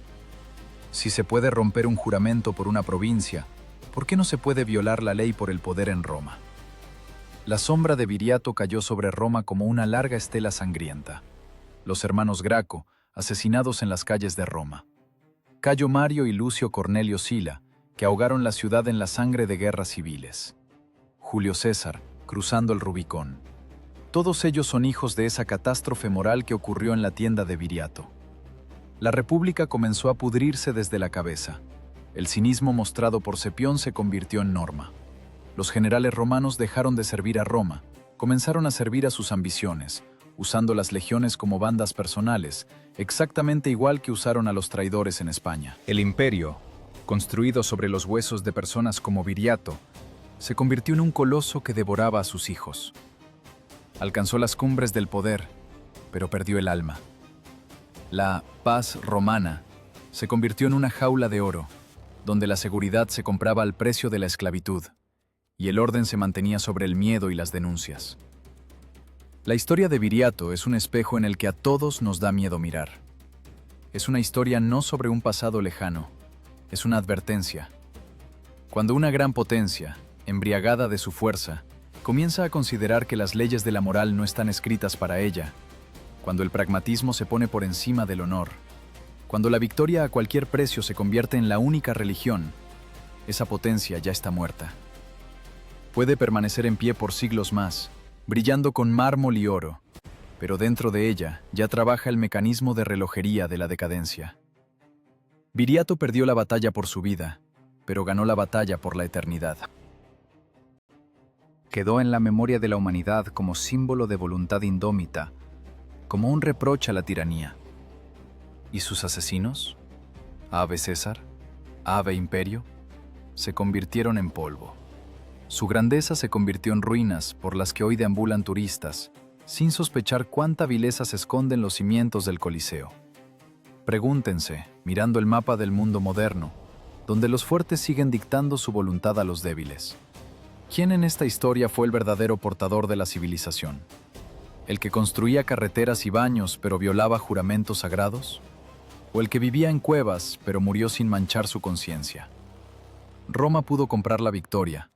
S1: Si se puede romper un juramento por una provincia, ¿por qué no se puede violar la ley por el poder en Roma? La sombra de Viriato cayó sobre Roma como una larga estela sangrienta. Los hermanos Graco, asesinados en las calles de Roma. Cayo Mario y Lucio Cornelio Sila, que ahogaron la ciudad en la sangre de guerras civiles. Julio César, cruzando el Rubicón. Todos ellos son hijos de esa catástrofe moral que ocurrió en la tienda de Viriato. La República comenzó a pudrirse desde la cabeza. El cinismo mostrado por Cepión se convirtió en norma. Los generales romanos dejaron de servir a Roma, comenzaron a servir a sus ambiciones, usando las legiones como bandas personales, exactamente igual que usaron a los traidores en España. El imperio, construido sobre los huesos de personas como Viriato, se convirtió en un coloso que devoraba a sus hijos. Alcanzó las cumbres del poder, pero perdió el alma. La paz romana se convirtió en una jaula de oro, donde la seguridad se compraba al precio de la esclavitud, y el orden se mantenía sobre el miedo y las denuncias. La historia de Viriato es un espejo en el que a todos nos da miedo mirar. Es una historia no sobre un pasado lejano, es una advertencia. Cuando una gran potencia, embriagada de su fuerza, comienza a considerar que las leyes de la moral no están escritas para ella, cuando el pragmatismo se pone por encima del honor, cuando la victoria a cualquier precio se convierte en la única religión, esa potencia ya está muerta. Puede permanecer en pie por siglos más, brillando con mármol y oro, pero dentro de ella ya trabaja el mecanismo de relojería de la decadencia. Viriato perdió la batalla por su vida, pero ganó la batalla por la eternidad.
S2: Quedó en la memoria de la humanidad como símbolo de voluntad indómita, como un reproche a la tiranía. ¿Y sus asesinos? Ave César, Ave Imperio, se convirtieron en polvo. Su grandeza se convirtió en ruinas por las que hoy deambulan turistas, sin sospechar cuánta vileza se esconde en los cimientos del Coliseo. Pregúntense, mirando el mapa del mundo moderno, donde los fuertes siguen dictando su voluntad a los débiles. ¿Quién en esta historia fue el verdadero portador de la civilización? ¿El que construía carreteras y baños pero violaba juramentos sagrados? ¿O el que vivía en cuevas pero murió sin manchar su conciencia? Roma pudo comprar la victoria,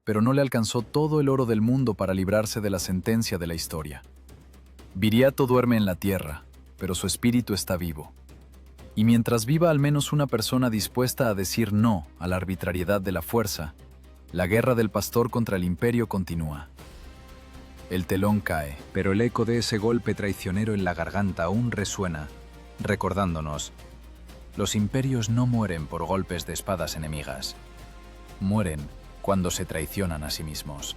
S2: pero no le alcanzó todo el oro del mundo para librarse de la sentencia de la historia. Viriato duerme en la tierra, pero su espíritu está vivo. Y mientras viva al menos una persona dispuesta a decir no a la arbitrariedad de la fuerza, la guerra del pastor contra el imperio continúa. El telón cae, pero el eco de ese golpe traicionero en la garganta aún resuena, recordándonos: los imperios no mueren por golpes de espadas enemigas, mueren cuando se traicionan a sí mismos.